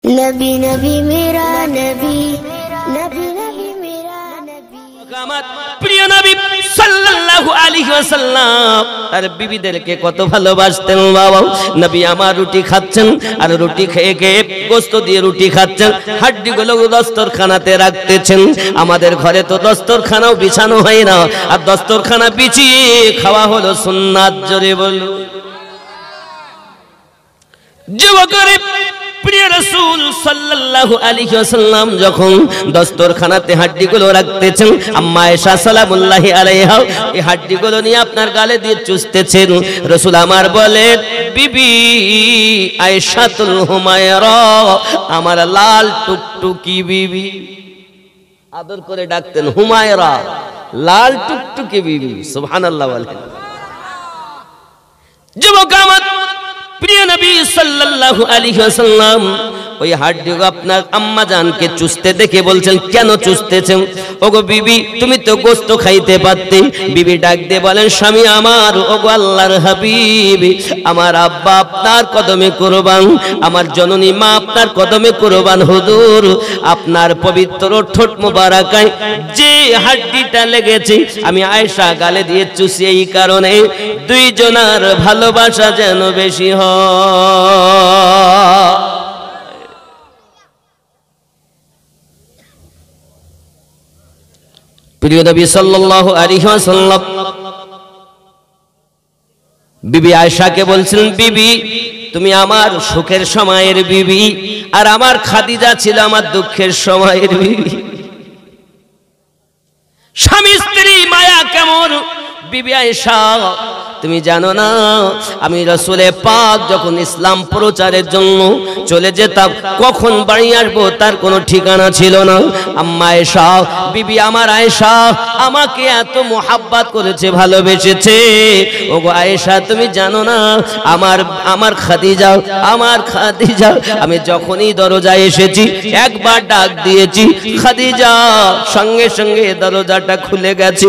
नबी नबी मेरा नबी नबी नबी मेरा नबी প্রিয় নবী সাল্লাল্লাহু আলাইহি ওয়াসাল্লাম আর বিবিদেরকে কত ভালোবাসতেন বাবা। নবী আমার রুটি খাচ্ছেন আর রুটি খেয়ে খেয়ে গোশত দিয়ে রুটি খাচ্ছেন, হাড্ডিগুলো দস্তরখানাতে রাখতেছেন। আমাদের ঘরে তো দস্তরখানাও বিছানো হয় না, আর দস্তরখানা বিছিয়ে খাওয়া হলো সুন্নাত। জোরে বলো যুবকরে প্রিয় রাসূল সাল্লাল্লাহু আলাইহি ওয়াসাল্লাম যখন দস্তরখানাতে হাড্ডিগুলো রাখতেছেন, আম্মা আয়েশা সালামুল্লাহি আলাইহা এই হাড্ডিগুলো নিয়ে আপনার গালে দিয়ে চুষতেছেন। রাসূল আমার বলে, বিবি আয়েশাতুল হুমায়রা, আমার লাল টুকটুকি বিবি। আদর করে ডাকতেন হুমায়রা, লাল টুকটুকি বিবি। সুবহানাল্লাহ বলেন। যুবক আমার প্রিয় নবী সাল্লাল্লাহু আলাইহি ওয়াসাল্লাম ওই হাড্ডিগো আপনার আম্মা জানকে চুষতে দেখে বলছেন, কেন চুষতেছেন? ওগো বিবি, তুমি তো গোশত খাইতে পারতে। বিবি ডাক দিয়ে বলেন, স্বামী আমার, ওগো আল্লাহর হাবিব, আমার আব্বা আপনার কদমে কুরবান, আমার জননী মা আপনার কদমে কুরবান। হুজুর, আপনার পবিত্র ঠোঁট মোবারকায় যে হাড্ডিটা লেগেছে আমি আয়েশা গালে দিয়ে চুষি, এই কারণে দুইজনার ভালোবাসা যেন বেশি হয়। প্রিয় নবী সাল্লাল্লাহু আলাইহি ওয়াসাল্লাম বিবি আয়েশাকে বলছিলেন, বিবি তুমি আমার সুখের সময়ের বিবি, আর আমার খাদিজা ছিল আমার দুঃখের সময়ের বিবি। স্বামী স্ত্রী মায়া কেমন বিবি আয়েশা তুমি জানো না? আমি রাসূলে পাক যখন ইসলাম প্রচারের জন্য চলে যেতাম, কখন বাড়ি আসবো তার কোনো ঠিকানা ছিল না। আম্মা আয়েশা, বিবি আমার আয়েশা আমাকে এত মোহাব্বত করেছে, ভালোবেসেছে। ওগো আয়েশা, তুমি জানো না আমার খাদিজা, আমি যখনই দরজায় এসেছি একবার ডাক দিয়েছি, খাদিজা, সঙ্গে সঙ্গে দরজাটা খুলে গেছে।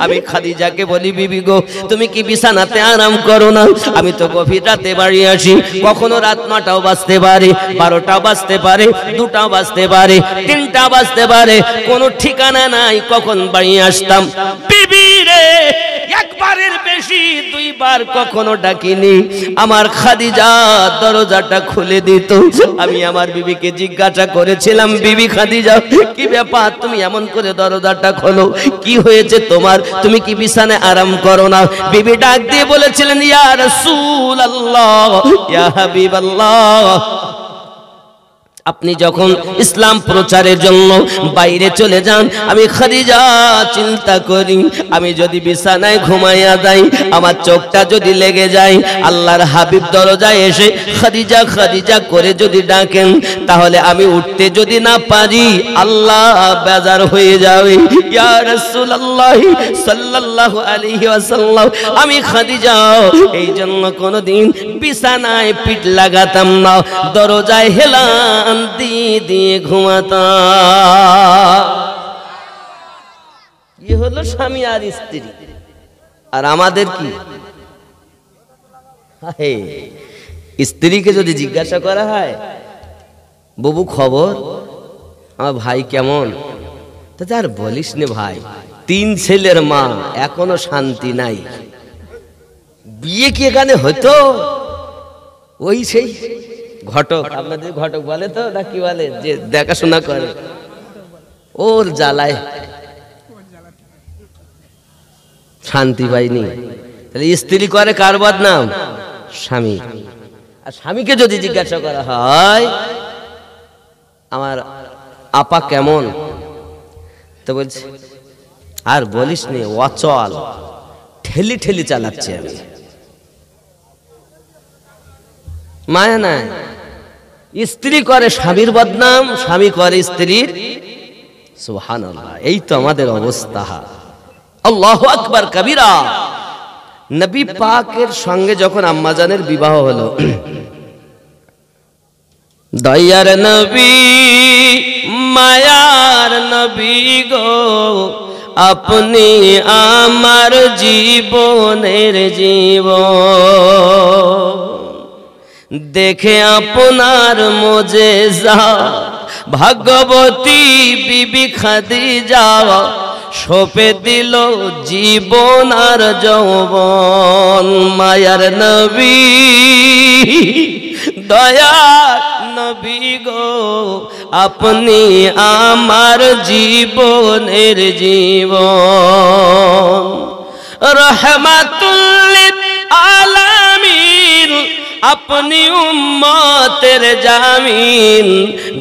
আমি খাদিজাকে বলি, বিবি গো, তুমি কি বিছানাতে আরাম করো না? আমি তো গভীর রাতে বাড়ি আসি, কখনো রাত 9টাও বাজতে পারে, 12টাও বাজতে পারে, 2টাও বাজতে পারে, 3টা বাজতে পারে, কোনো ঠিকানা নাই কখন বাড়ি আসতাম। বিবি রে, একবারের বেশি 2বার কখনো ডাকিনি। আমার খাদিজা দরজাটা খুলে দিত। আমি আমার বিবিকে জিজ্ঞাসা করেছিলাম, বিবি খাদিজা, কি ব্যাপার, তুমি এমন করে দরজাটা খোলো, কি হয়েছে তোমার? তুমি কি বিছানায় আরাম করো না? বিবি ডাক দিয়ে বলেছিলেন, ইয়া রাসূলুল্লাহ, ইয়া হাবিবাল্লাহ, আপনি যখন ইসলাম প্রচারের জন্য বাইরে চলে যান, আমি খাদিজা চিন্তা করি, আমি যদি বিছানায় ঘুমাইয়া যাই, আমার চোখটা যদি লেগে যায়, আল্লাহর হাবিব দরজায় এসে খাদিজা খাদিজা করে যদি ডাকেন, তাহলে আমি উঠতে যদি না পারি, আল্লাহ বেজার হয়ে যাবে। ইয়া রাসূলুল্লাহ সাল্লাল্লাহু আলাইহি ওয়াসাল্লাম, আমি খাদিজা এই জন্য কোনোদিন বিছানায় পিঠ লাগাতাম না, দরজায় হেলান দিয়ে ঘুমাতাম। ये হলো স্বামী আর স্ত্রী। আর আমাদের কি, স্ত্রীকে যদি জিজ্ঞাসা করা হয়, বাবু খবর, আমার ভাই কেমন, তা আর বলিস নে ভাই, 3 ছেলের মা, এখনো শান্তি নাই। বিয়ে কি এখানে হতো? ওই সেই ঘটক, আপনাদের ঘটক বলে তো, না কি বলে, যে দেখাশোনা করে, ওর জ্বালায় শান্তি পাইনি। তাহলে স্ত্রী করে কার বদনাম? স্বামী। আর স্বামীকে যদি জিজ্ঞাসা করা হয়, আমার আপা কেমন, তো বলছে, আর বলিস নে, অচল, ঠেলি ঠেলি চালাচ্ছে আমি, মায়া নাই। স্ত্রী করে স্বামীর বদনাম, স্বামী করে স্ত্রীর। সুবহানাল্লাহ, এই তো আমাদের অবস্থা। আল্লাহু আকবার কবিরা। নবী পাকের সঙ্গে যখন আম্মাজানের বিবাহ হলো, দয়ার নবী, মায়ার নবী গো, আপনি আমার জীবনের জীবন, দেখে আপনার মোজেজা ভাগ্যবতী বিবি খাদিজা সপে দিল জীবন আর যৌবন মায়ার নবী দয়ার নবী গো আপনি আমার জীবনের জীবন রহমাতুল লিল আলামিন अपनी उम्मतेर जामीन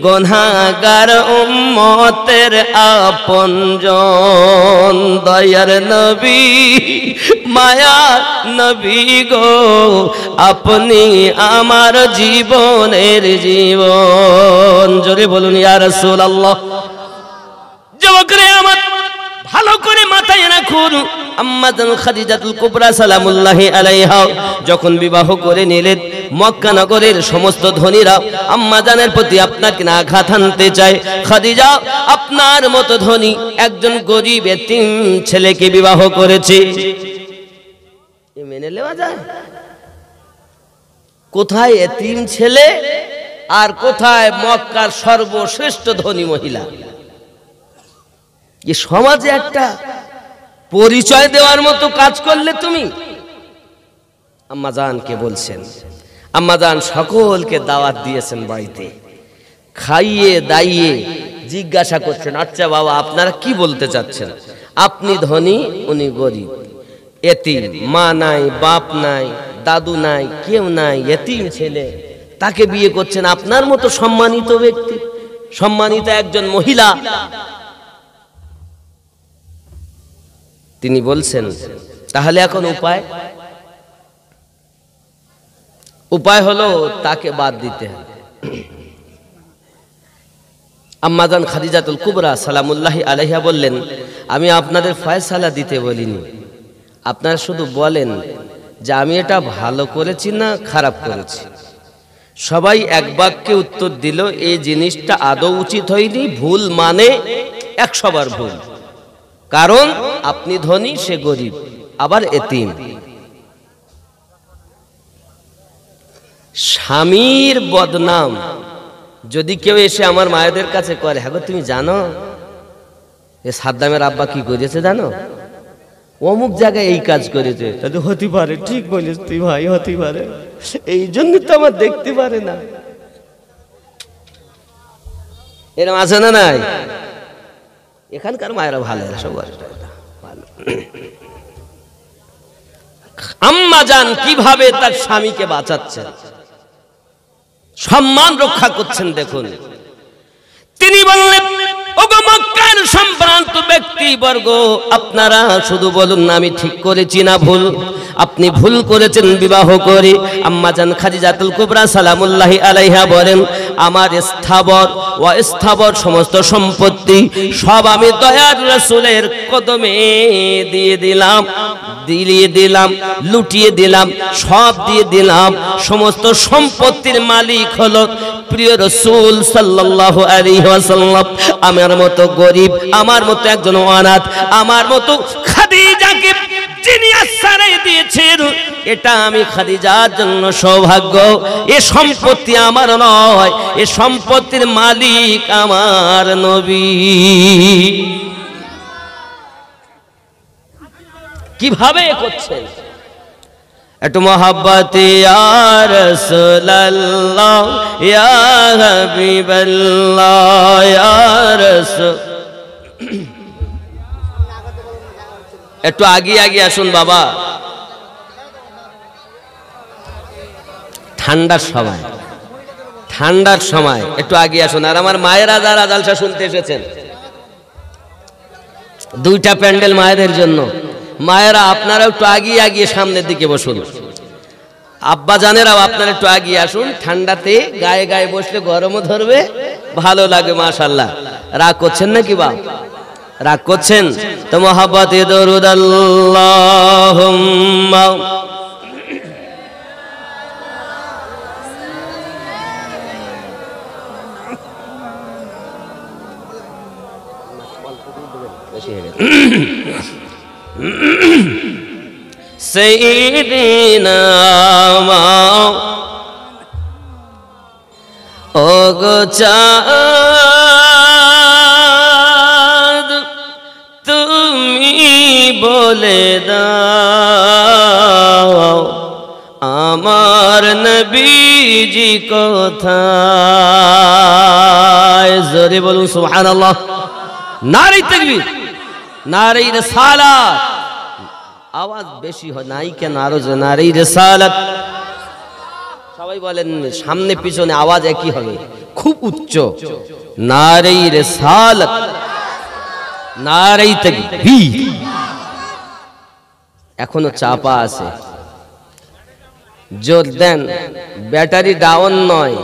गुनाहगार उम्मतेर आपनजन दयार नबी मायार नबी गो अपनी आमार जीवनेर जीवन जोरे बोलुन या रासूलुल्लाह যুবকরে আমার ভালো করে মাথায় রাখুন আম্মা জান খাদিজাতুল কুবরা সালামুল্লাহি আলাইহা যখন বিবাহ করে নিলেন মক্কা নগরের সমস্ত ধনীরা আম্মা জানের প্রতি আপনাকে আঘাত আনতে চায় খাদিজা আপনার মতো ধনী একজন গরীব এতিম ছেলেকে বিবাহ করেছে এ মেনে নেওয়া যায় কোথায় এতিম ছেলে আর কোথায় মক্কার সর্বশ্রেষ্ঠ ধনী মহিলা ये সমাজে একটা পরিচয় দেওয়ার মতো কাজ করলে তুমি আম্মা জানকে বলছেন আম্মা জান সকলকে দাওয়াত দিয়েছেন বাড়িতে খাইয়ে দাইয়ে জিজ্ঞাসা করছেন আচ্ছা বাবা আপনারা কি বলতে চাচ্ছেন আপনি ধনী উনি গরীব এতিম মা নাই বাপ নাই দাদু নাই কেউ নাই এতিম ছেলে তাকে বিয়ে করছেন আপনার মতো সম্মানিত ব্যক্তি সম্মানিত একজন মহিলা তিনি বলছেন তাহলে এখন উপায় হলো তাকে বাদ দিতে হবে আম্মা জান খাদিজাতুল কুবরা সালামুল্লাহি আলাইহা বললেন আমি আপনাদের ফয়সালা দিতে বলিনি আপনারা শুধু বলেন যে আমি এটা ভালো করেছি না খারাপ করেছি সবাই এক বাক্যে উত্তর দিল এই জিনিসটা আদৌ উচিত হয়নি ভুল মানে 100 বার ভুল কারণ আপনি ধনী সে গরীব আবার এতিম স্বামীর বদনাম যদি কেউ এসে আমার মায়েদের কাছে করে হ্যাঁ গো তুমি জানো এ সাদ্দামের আব্বা কি করেছে জানো অমুক জায়গায় এই কাজ করেছে তাহলে হতে পারে ঠিক বলিস তুই ভাই হতে পারে এই জন্য তো আমার দেখতে পারে না এরকম আছে না নাই এখানকার মায়েরা ভালো সবার ভালো আম্মা জান কিভাবে তার স্বামীকে বাঁচাচ্ছেন সম্মান রক্ষা করছেন দেখুন তিনি বললেন ওগো মক্কার সম্ভ্রান্ত ব্যক্তিবর্গ আপনারা শুধু বলুন না আমি ঠিক করেছি না ভুল আপনি ভুল করেছেন বিবাহ করে আম্মা জান খাদিজাতুল কুবরা সালামুল্লাহি আলাইহা বলেন আমার স্থাবর ও স্থাবর সমস্ত সম্পত্তি সব আমি দয়ার রাসূলের কদমে দিয়ে দিলাম লুটিয়ে দিলাম সব দিয়ে দিলাম সমস্ত সম্পত্তির মালিক হলো প্রিয় রাসূল সাল্লাল্লাহু আলাইহি ওয়াসাল্লাম আমার মতো গরীব আমার মতো একজন অনাথ আমার মতো খাদিজাকে যিনি আশ্রয় দিয়েছেন এটা আমি খাদিজার জন্য সৌভাগ্য এ সম্পত্তি আমার নয় এ সম্পত্তির মালিক আমার নবী কিভাবে করছেন একটু মোহাব্বত ইয়া রাসূলুল্লাহ ইয়া হাবিবাল্লাহ ইয়া রাসূল একটু আগে আসুন বাবা ঠান্ডার সময় একটু আগে আসুন আর আমার মায়েরা যারা জালসা শুনতে এসেছেন দুইটা প্যান্ডেল মায়েদের জন্য মায়েরা আপনারা একটু আগে সামনের দিকে বসুন আব্বা জানেরাও আপনারা একটু আগে আসুন ঠান্ডাতে গায়ে গায়ে বসলে গরমও ধরবে ভালো লাগে মাশাআল্লাহ রাগ করছেন নাকি বাপ রাগ করছেন তো মোহাব্বতে দরুদ আল্লাহুম্মা সাইয়্যিদিনা গো চাঁদ তুমি বলে দাও আমার নবীজি কোথায়? জোরে বলুন সুবহানাল্লাহ। নারে তাকবীর, নারে রিসালাত। আওয়াজ বেশি হয় নাই কেন? আরো নারে রিসালাত। সবাই বলেন সামনে পিছনে আওয়াজ একই হবে, খুব উচ্চ। নারে রিসালাত, নারে তাকবীর। এখনো চাপা আছে, জোর দেন। ব্যাটারি ডাউন নয়,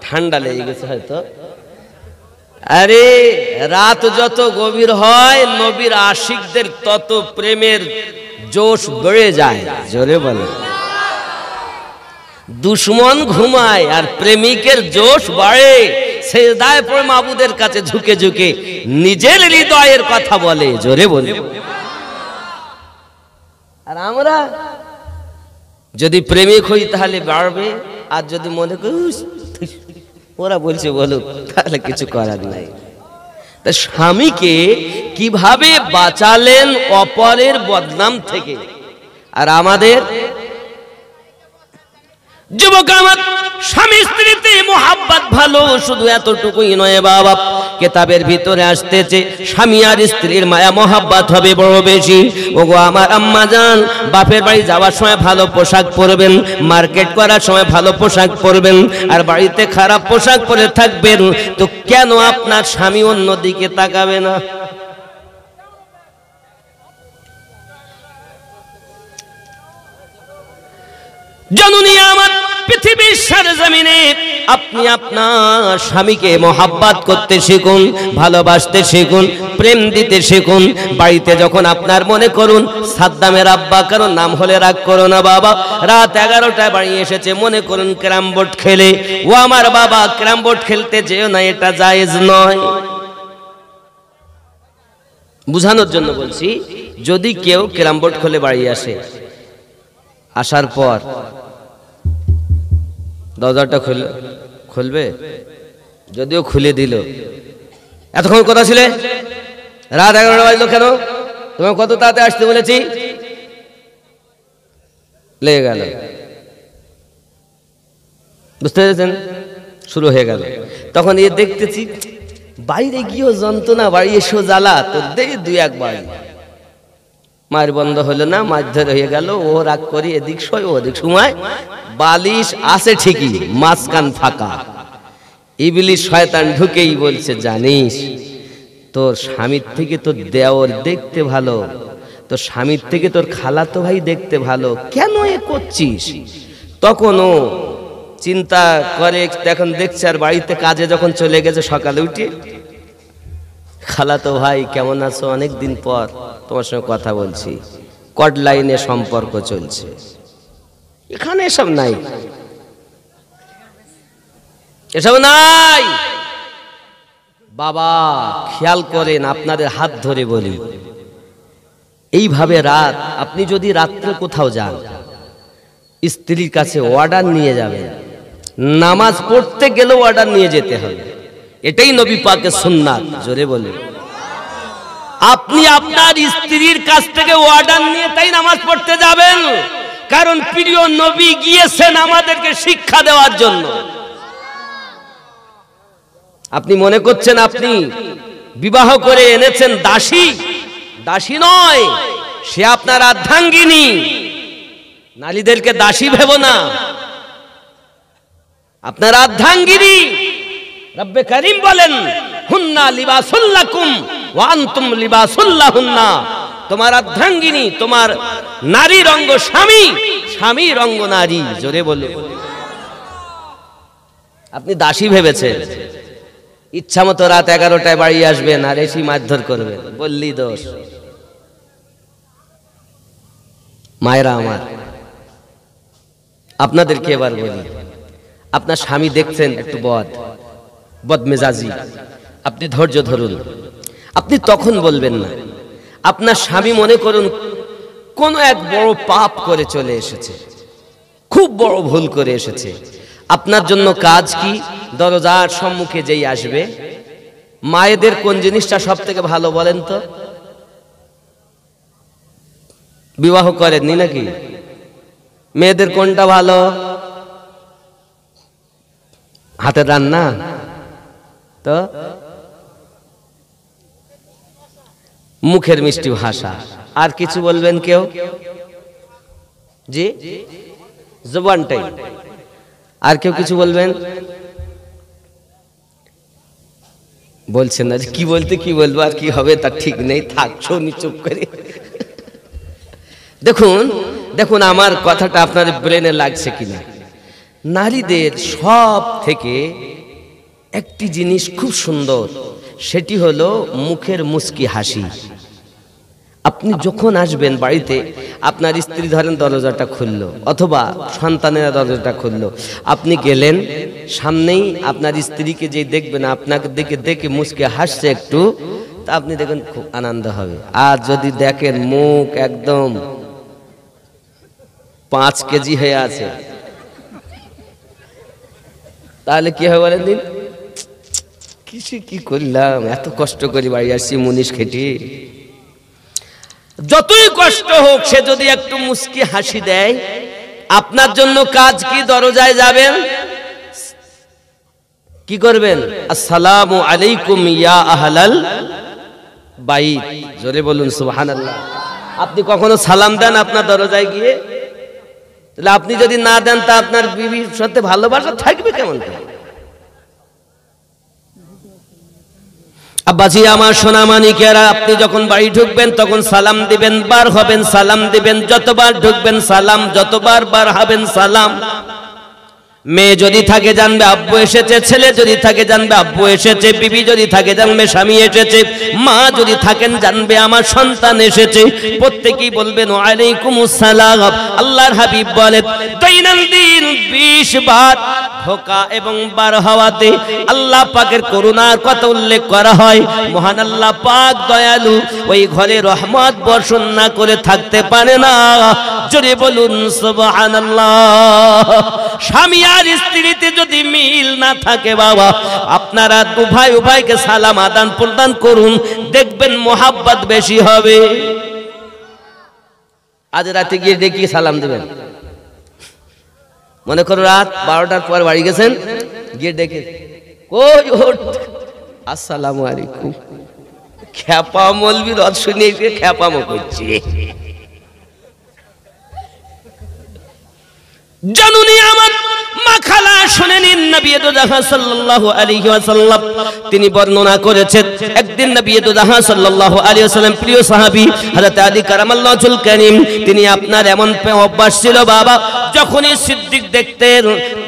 ঠান্ডা লেগে গেছে হয়তো। আরে রাত যত গভীর হয় নবীর আশিকদের তত প্রেমের জোশ বেড়ে যায়। জোরে বলে। দুশ্মন ঘুমায় আর প্রেমিকের জোশ বাড়ে। সেজদায় পড়ে মাবুদের কাছে ঝুঁকে ঝুঁকে নিজের হৃদয়ের কথা বলে। জোরে বলে। আর আমরা যদি প্রেমিক হই তাহলে বাড়বে, আর যদি মনে করি ওরা বলছে বলুক, তাহলে কিছু করার নাই। তা স্বামীকে কিভাবে বাঁচালেন অপরের বদনাম থেকে? আর আমাদের যুবক, আমার স্বামী স্ত্রীতে মোহাব্বত ভালো, শুধু এতটুকুই নয় বাবা, কিতাবের ভিতরে আসতেছে স্বামী আর স্ত্রীর মায়া মোহাব্বত হবে বড় বেশি। ওগো আমার আম্মা জান, বাপের বাড়ি যাওয়ার সময় ভালো পোশাক পরবেন, মার্কেট করার সময় ভালো পোশাক পরবেন, আর বাড়িতে খারাপ পোশাক পরে থাকবেন, তো কেন আপনার স্বামী অন্যদিকে তাকাবে না? জননী আমার, পৃথিবীর সরজমিনে আপনি আপনার স্বামীকে মোহাব্বত করতে শিখুন, ভালোবাসতে শিখুন, প্রেম দিতে শিখুন। বাড়িতে যখন আপনার মনে করুন সাদ্দামের আব্বা, কারণ নাম হলে রাগ করো না বাবা, রাত 11টায় বাড়ি এসেছে, মনে করুন ক্যারাম বোর্ড খেলে, ও আমার বাবা ক্যারাম বোর্ড খেলতে যেও না, এটা জায়েজ নয়। বুঝানোর জন্য বলছি, যদি কেউ ক্যারাম বোর্ড খেলে বাড়ি আসে, আসার পর দরজাটা খুলবে, যদিও খুলে দিল, এতক্ষণ কথা ছিলে, রাত 11টা বাজলো কেন, তোমাকে কত তাড়াতাড়ি আসতে বলেছি, লেগে গেল, বুঝতে পেরেছেন? শুরু হয়ে গেল। তখন এ দেখতেছি বাইরে গিয়েও যন্ত্রণা, বাড়ি এসেও জ্বালা, তো দেখি 2-1 বাড়ি মায়ের বন্ধ হলো না, মারধর হয়ে গেল, ও রাগ করি এদিক সয় ওদিক সময়, বালিশ আছে ঠিকই, মাঝখান ফাঁকা। ইবলিস শয়তান ঢুকেই বলছে, জানিস তোর স্বামীর থেকে তোর দেওর দেখতে ভালো, তোর স্বামীর থেকে তোর খালাতো ভাই দেখতে ভালো, কেন এ করছিস? তখন ও চিন্তা করে, এখন দেখছে আর বাড়িতে কাজে যখন চলে গেছে, সকালে উঠে, খালাতো ভাই কেমন আছো, অনেকদিন পর তোমার সঙ্গে কথা বলছি, কড লাইনে সম্পর্ক চলছে। এখানে এসব নাই, এসব নাই বাবা। খেয়াল করেন, আপনাদের হাত ধরে বলি, এইভাবে রাত, আপনি যদি রাত্রে কোথাও যান, স্ত্রীর কাছে অর্ডার নিয়ে যাবেন, নামাজ পড়তে গেলেও অর্ডার নিয়ে যেতে হবে, এটাই নবী পাকের সুন্নাত। জোরে বলে। আপনি আপনার স্ত্রীর কাছ থেকে অর্ডার নিয়ে তাই নামাজ পড়তে যাবেন, কারণ প্রিয় নবী গিয়েছেন আমাদেরকে শিক্ষা দেওয়ার জন্য। আপনি মনে করছেন আপনি বিবাহ করে এনেছেন দাসী, দাসী নয়, সে আপনার আর্ধাঙ্গিনী। নারীদেরকে দাসী ভেবো না, আপনার আর্ধাঙ্গিনী। রব্বে করিম বলেন, হুন্না লিবাসুল লাকুম ওয়া আনতুম লিবাসুল লাহুন্না। তোমার আর্ধাঙ্গিনী, তোমার নারীর অঙ্গ স্বামী, স্বামীর অঙ্গ নারী। জোরে বলে। আপনি দাসী ভেবেছেন, ইচ্ছা মতো রাত 11টায় বাড়ি আসবেন আর এসে মারধর করবেন, বললি দোষ। মায়েরা আমার, আপনাদেরকে এবার বলি, আপনার স্বামী দেখছেন একটু বদমেজাজি, আপনি ধৈর্য ধরুন। আপনি তখন বলবেন না। আপনার স্বামী মনে করুন কোন এক বড় পাপ করে চলে এসেছে, খুব বড় ভুল করে এসেছে, আপনার জন্য কাজ কি? দরজার সম্মুখে যেই আসবে, মায়েদের কোন জিনিসটা সব থেকে ভালো বলেন তো? বিবাহ করেননি নাকি? মেয়েদের কোনটা ভালো? হাতের রান্না? তো মুখের মিষ্টি ভাষা। আর কিছু বলবেন কেউ? জি, জবানটাই। আর কেউ কিছু বলবেন? বলছেন না। কি বলতে কি বলবো আর কি হবে তার ঠিক নেই, থাক শুনি চুপ করে। দেখুন দেখুন আমার কথাটা আপনার ব্রেনে লাগছে কিনা। নারীদের সব থেকে একটি জিনিস খুব সুন্দর, সেটি হলো মুখের মুস্কি হাসি। আপনি যখন আসবেন বাড়িতে, আপনার স্ত্রী ধরেন দরজাটা খুললো অথবা সন্তানেরা দরজাটা খুললো, আপনি গেলেন, সামনেই আপনার স্ত্রীকে যে দেখবেন আপনাকে দেখে মুস্কি হাসছে একটু, তা আপনি দেখবেন খুব আনন্দ হবে। আর যদি দেখেন মুখ একদম 5 কেজি হয়ে আছে, তাহলে কি হবে বলেন দিন? কি করলাম, এত কষ্ট করে বাড়ি আসছি মুনিশ খেটি। যতই কষ্ট হোক, সে যদি একটু মুস্কি হাসি দেয়, আপনার জন্য কাজ কি? দরজায় যাবেন, কি করবেন? আসসালামু আলাইকুম ইয়া আহলাল বাইত। জোরে বলুন সুবহানাল্লাহ। আপনি কখনো সালাম দেন আপনার দরজায় গিয়ে? তাহলে আপনি যদি না দেন, তা আপনার বিবির সাথে ভালোবাসা থাকবে কেমন করে? আব্বাজি আমার সোনা মানিকেরা, আপনি যখন বাড়ি ঢুকবেন তখন সালাম দিবেন, বার হবেন সালাম দিবেন, যতবার ঢুকবেন সালাম, যতবার বার হবেন সালাম। মেয়ে যদি থাকে জানবে আব্বু এসেছে, ছেলে যদি থাকে জানবে আব্বু এসেছে, বিবি যদি থাকে জানবে স্বামী এসেছে, মা যদি থাকেন জানবে আমার সন্তান এসেছে। প্রত্যেকেই বলবেন ওয়ালাইকুমুস সালাম। আল্লাহর হাবিব বলেন দৈনন্দিন 20 বার ঢোকা এবং বার হওয়াতে আল্লাহ পাকের করুণার কথা উল্লেখ করা হয়। মহান আল্লাহ পাক দয়ালু, ওই ঘরে রহমত বর্ষণ না করে থাকতে পারে না। জোরে বলুন সুবহানাল্লাহ। স্বামী আর স্ত্রীতে যদি মিল না থাকে বাবা, আপনারা উভয়কে সালাম আদান প্রদান করুন, দেখবেন মোহাব্বত বেশি হবে। আজ রাতে গিয়ে ডেকে সালাম দেবেন। মনে করো রাত 12টার পর বাড়ি গেছেন, গিয়ে ডেকে কই ওঠ, আসসালামু আলাইকুম। খ্যাপা মলবি রদ শুনিয়ে খ্যাপামো করছে। জানুনি আমার মাখালা শুনে নিন, নবী দুজাহান সাল্লাল্লাহু আলাইহি ওয়াসাল্লাম তিনি বর্ণনা করেছেন, একদিন নবী দুজাহান সাল্লাল্লাহু আলাইহি ওয়াসাল্লাম প্রিয় সাহাবী হযরত আলী কারামাল্লাহুল কারীম, তিনি আপনার এমন অভ্যাস ছিল বাবা, যখনই সিদ্দিক দেখতেন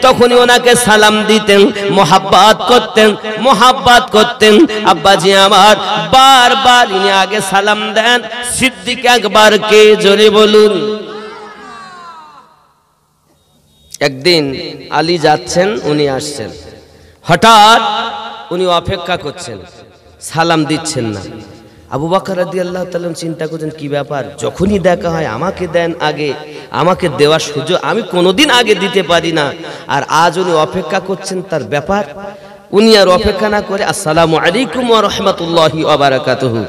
তখনই ওনাকে সালাম দিতেন, মোহাব্বত করতেন। আব্বাজি আমার বারবার ইনি আগে সালাম দেন, সিদ্দিক একবার কে? জোরে বলুন। একদিন আলী যাচ্ছেন, উনি আসছেন, হঠাৎ উনি অপেক্ষা করছেন, সালাম দিচ্ছেন না। আবু বকর রাদিয়াল্লাহু তাআলা চিন্তা করছেন কি ব্যাপার, যখনই দেখা হয় আমাকে দেন আগে, আমাকে দেওয়ার সুযোগ আমি কোনোদিন আগে দিতে পারি না, আর আজ উনি অপেক্ষা করছেন, তার ব্যাপার। উনি আর অপেক্ষা না করে আসসালামু আলাইকুম ওয়া রাহমাতুল্লাহি ওয়া বারাকাতুহু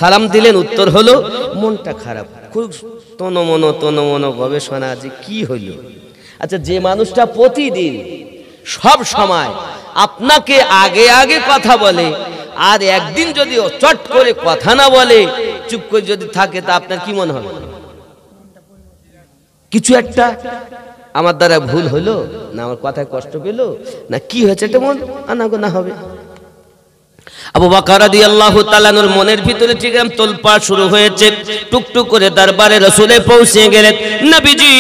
সালাম দিলেন। উত্তর হলো মনটা খারাপ, খুব তনমন গবেষণা যে কি হইল। আচ্ছা, যে মানুষটা প্রতিদিন সব সময় আপনাকে আগে আগে কথা বলে, আর একদিন যদি চট করে কথা না বলে, চুপ করে যদি থাকে, তা আপনার কি মনে হবে? কিছু একটা আমার দ্বারা ভুল হলো না, আমার কথায় কষ্ট পেল না, কি হয়েছে, এটা মন আনাগোনা হবে। আবু বকর রাদিয়াল্লাহু তাআলা আনহুর মনের ভিতরে ঠিক তোলপাড় শুরু হয়েছে। টুকটুক করে দরবারে রাসূলে পৌঁছে গেলেন। নবীজি,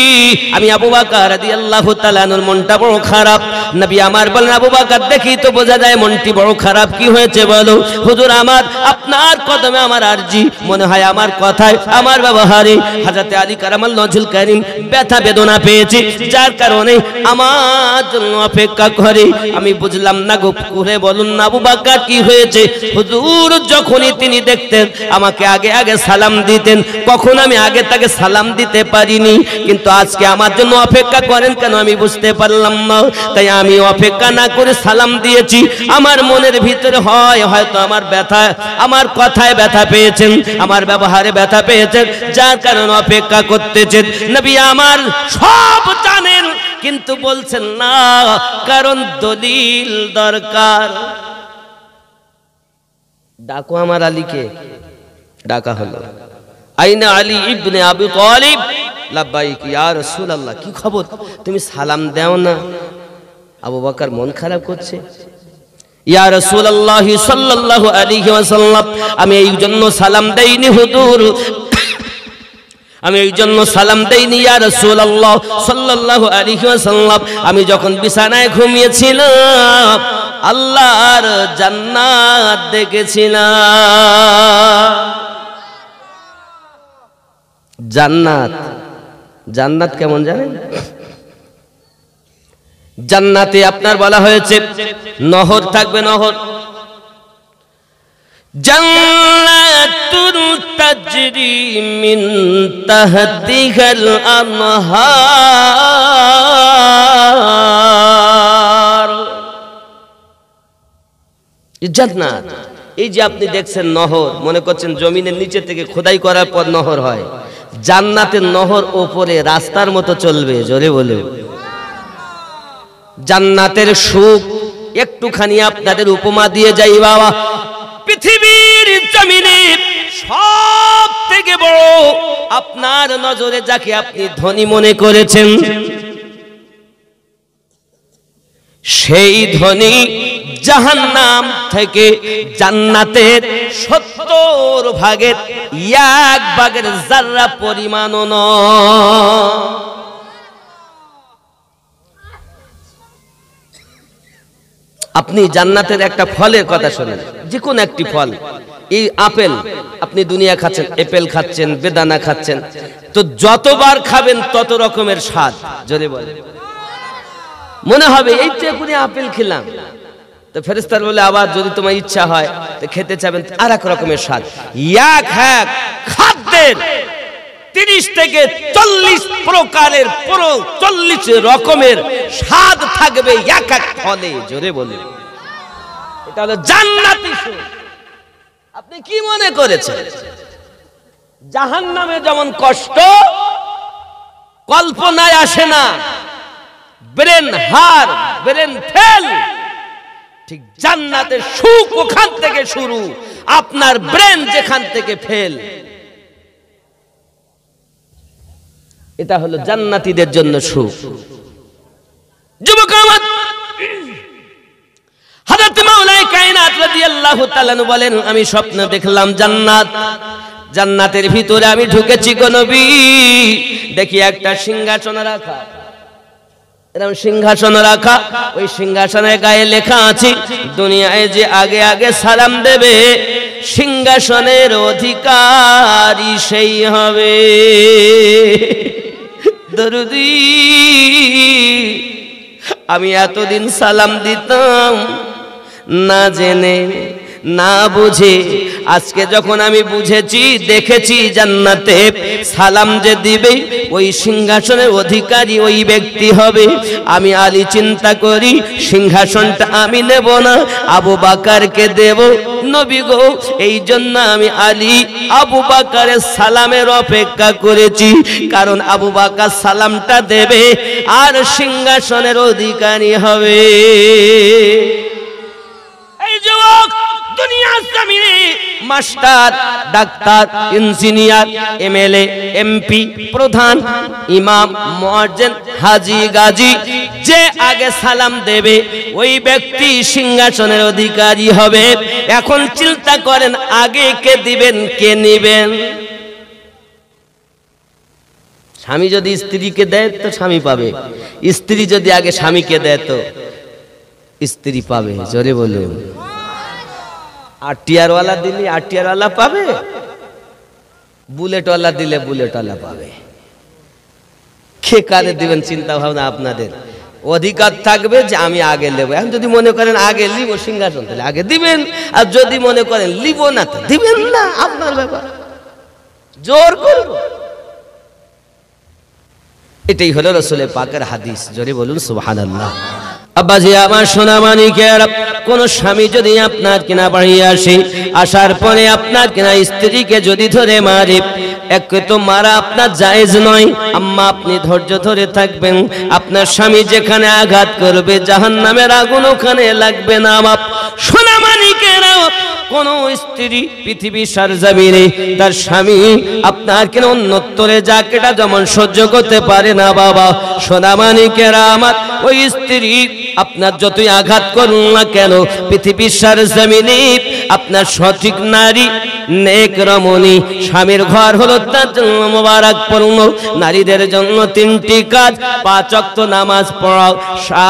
আমি আবু বকর রাদিয়াল্লাহু তাআলা আনহুর মনটা বড় খারাপ। নবী আমার বলেন, আবু বকর দেখি তো বোঝা যায় মনটি বড় খারাপ, কি হয়েছে বলো? হুজুর, আমার আপনার কদমে আমার আরজি, মনে হয় আমার কথায় আমার ব্যবহারে হযরত আলী কারামাল্লাহুল কারীম ব্যথা বেদনা পেয়েছে, যার কারণে আমার জন্য অপেক্ষা করে। আমি বুঝলাম না গো, করে বলুন না আবু বকর কি হয়েছে? হুজুর যখনই তিনি দেখতেন আমাকে আগে আগে সালাম দিতেন, কখন আমি আগে তাকে সালাম দিতে পারিনি, কিন্তু আজকে আমার জন্য অপেক্ষা করেন কেন আমি বুঝতে পারলাম না। তাই আমি অপেক্ষা না করে সালাম দিয়েছি, আমার মনের ভিতরে হয়তো আমার ব্যথা, আমার কথায় ব্যথা পেয়েছেন, আমার ব্যবহারে ব্যথা পেয়েছেন, যার কারণে অপেক্ষা করতেছেন। নবী আমার সব জানেন, কিন্তু বলছেন না, কারণ দলিল দরকার। ডাকো আমার আলীকে। ডাকা হলো, আইনা আলী ইবনে আবু তালিব। লাব্বাইক ইয়া রাসূলুল্লাহ, কি খবর, তুমি সালাম দাও না। আবু বকর মন খারাপ করছে। ইয়া রাসূলুল্লাহ সাল্লাল্লাহু আলাইহি ওয়াসাল্লাম, আমি এই জন্য সালাম দেইনি হুজুর, আমি এই জন্য সালাম দেইনি ইয়া রাসূলুল্লাহ সাল্লাল্লাহু আলাইহি ওয়াসাল্লাম, আমি যখন বিছানায় ঘুমিয়েছিলাম আল্লাহর জান্নাত দেখেছিলাম। জান্নাত, জান্নাত কেমন জানেন? জান্নাতে আপনার বলা হয়েছে নহর থাকবে, নহর। জান্নাতুন তাজরি মিন তাহতিহাল আনহার। জান্নাত, এই যে আপনি দেখছেন নহর, মনে করছেন জমিনের নিচে থেকে খোদাই করার পর নহর হয়। জান্নাতের নহর ওপরে রাস্তার মতো চলবে, জোরে বলে। জান্নাতের সুখ একটুখানি আপনাদের উপমা দিয়ে যাই বাবা। পৃথিবীর জমিনে সব থেকে বড় আপনার নজরে যাকে আপনি ধনী মনে করেছেন, সেই ধনী জাহান্নাম থেকে জান্নাতের 70 ভাগের 1 ভাগের যারা পরিমাণও নয়। আপনি জান্নাতের একটা ফলের কথা শোনেন, যে কোন একটি ফল, এই আপেল, আপনি দুনিয়া খাচ্ছেন, আপেল খাচ্ছেন, বেদানা খাচ্ছেন, তো যতবার খাবেন তত রকমের স্বাদ, জোরে বলে। মনে হবে এই তো এখনই আপেল খেলাম, তো ফেরেশতারা বলে আবার যদি তোমার ইচ্ছা হয় তো খেতে চাবেন, আর এক রকমের স্বাদ। এক এক খাদ্যের 30 থেকে 40 প্রকারের, 40 রকমের স্বাদ থাকবে এক এক ফলে, জোরে বলে। এটা হলো জান্নাতি সুখ। আপনি কি মনে করেছেন জাহান্নামে যেমন কষ্ট কল্পনায় আসে না, ব্রেন হার, ব্রেন ফেল, ঠিক জান্নাতের সুখ ওখান থেকে শুরু, আপনার ব্রেন যেখান থেকে ফেল। এটা হলো জান্নাতীদের জন্য সুখ। যুবক আমার, হযরত মাওলাই কায়নাত রাদিয়াল্লাহু তাআলা বলেন, আমি স্বপ্ন দেখলাম জান্নাত, জান্নাতের ভিতরে আমি ঢুকেছি গো নবী, দেখি একটা সিংহাসন রাখা, এরকম সিংহাসন রাখা, ওই সিংহাসনের গায়ে লেখা আছে দুনিয়ায় যে আগে আগে সালাম দেবে সিংহাসনের অধিকারী সেই হবে। দরুদি, আমি এতদিন সালাম দিতাম না জেনে না বুঝে, আজকে যখন আমি বুঝেছি, দেখেছি জান্নাতে সালাম যে দিবে ওই সিংহাসনের অধিকারী ওই ব্যক্তি হবে, আমি আলী চিন্তা করি সিংহাসনটা আমি নেব না, আবু বকরকে দেব। নবী গো, এই জন্য আমি আলী আবু বকরের সালামের অপেক্ষা করেছি, কারণ আবু বকর সালামটা দেবে আর সিংহাসনের অধিকারী হবে। এই যুবক, দুনিয়ার জমিনে master, doctor, engineer, MLA, MP, প্রধান, ইমাম, মুয়াজ্জিন, হাজী, গাজী, যে আগে সালাম দেবে ওই ব্যক্তি সিংহাসনের অধিকারী হবে। এখন চিন্তা করেন, আগে কে দিবেন, কে নেবেন? স্বামী যদি স্ত্রীকে দেয় তো স্বামী পাবে, স্ত্রী যদি আগে স্বামীকে দেয় তো স্ত্রী পাবে, জোরে বলে। আটিয়ারওয়ালা দিলে আটিয়ারওয়ালা পাবে, বুলেটওয়ালা দিলে বুলেটওয়ালা পাবে। কে কারে দিবেন চিন্তা ভাবনা আপনাদের। অধিকার থাকবে যে আমি আগে নেব। এখন যদি মনে করেন আগে লিব সিংহাসন, তাহলে আগে দিবেন, আর যদি মনে করেন লিব না তো দিবেন না, আপনার ব্যাপার, জোর করব। এটাই হলো রাসূল পাকের হাদিস, জোরে বলুন সুবহানাল্লাহ। আব্বাজি আমার সোনা মানিকের, কোন স্বামী যদি আপনার কিনা বাড়ি আসে, আসার পরে আপনার কিনা স্ত্রীকে যদি ধরে মারে, এক তো মারা আপনার জায়েজ নয়। আম্মা আপনি ধৈর্য ধরে থাকবেন, আপনার স্বামী যেখানে আঘাত করবে জাহান্নামের আগুন ওখানে লাগবে না। বাপ সোনা মানিকেরা, কোন স্ত্রী পৃথিবীর সারজামিনে তার স্বামী আপনার কেন অন্যত্তরে যাকেটা যেমন সহ্য করতে পারে না বাবা, সোনা মানিকেরা আমার, ওই স্ত্রী আপনার যতই আঘাত করুন না কেন, পৃথিবীর সারজামিনে আপনার সঠিক নারী নেক রমণী স্বামীর ঘর হলো তার জন্য মোবারকপূর্ণ। নারীদের জন্য 3টি কাজ: 5 ওয়াক্ত নামাজ পড়াও,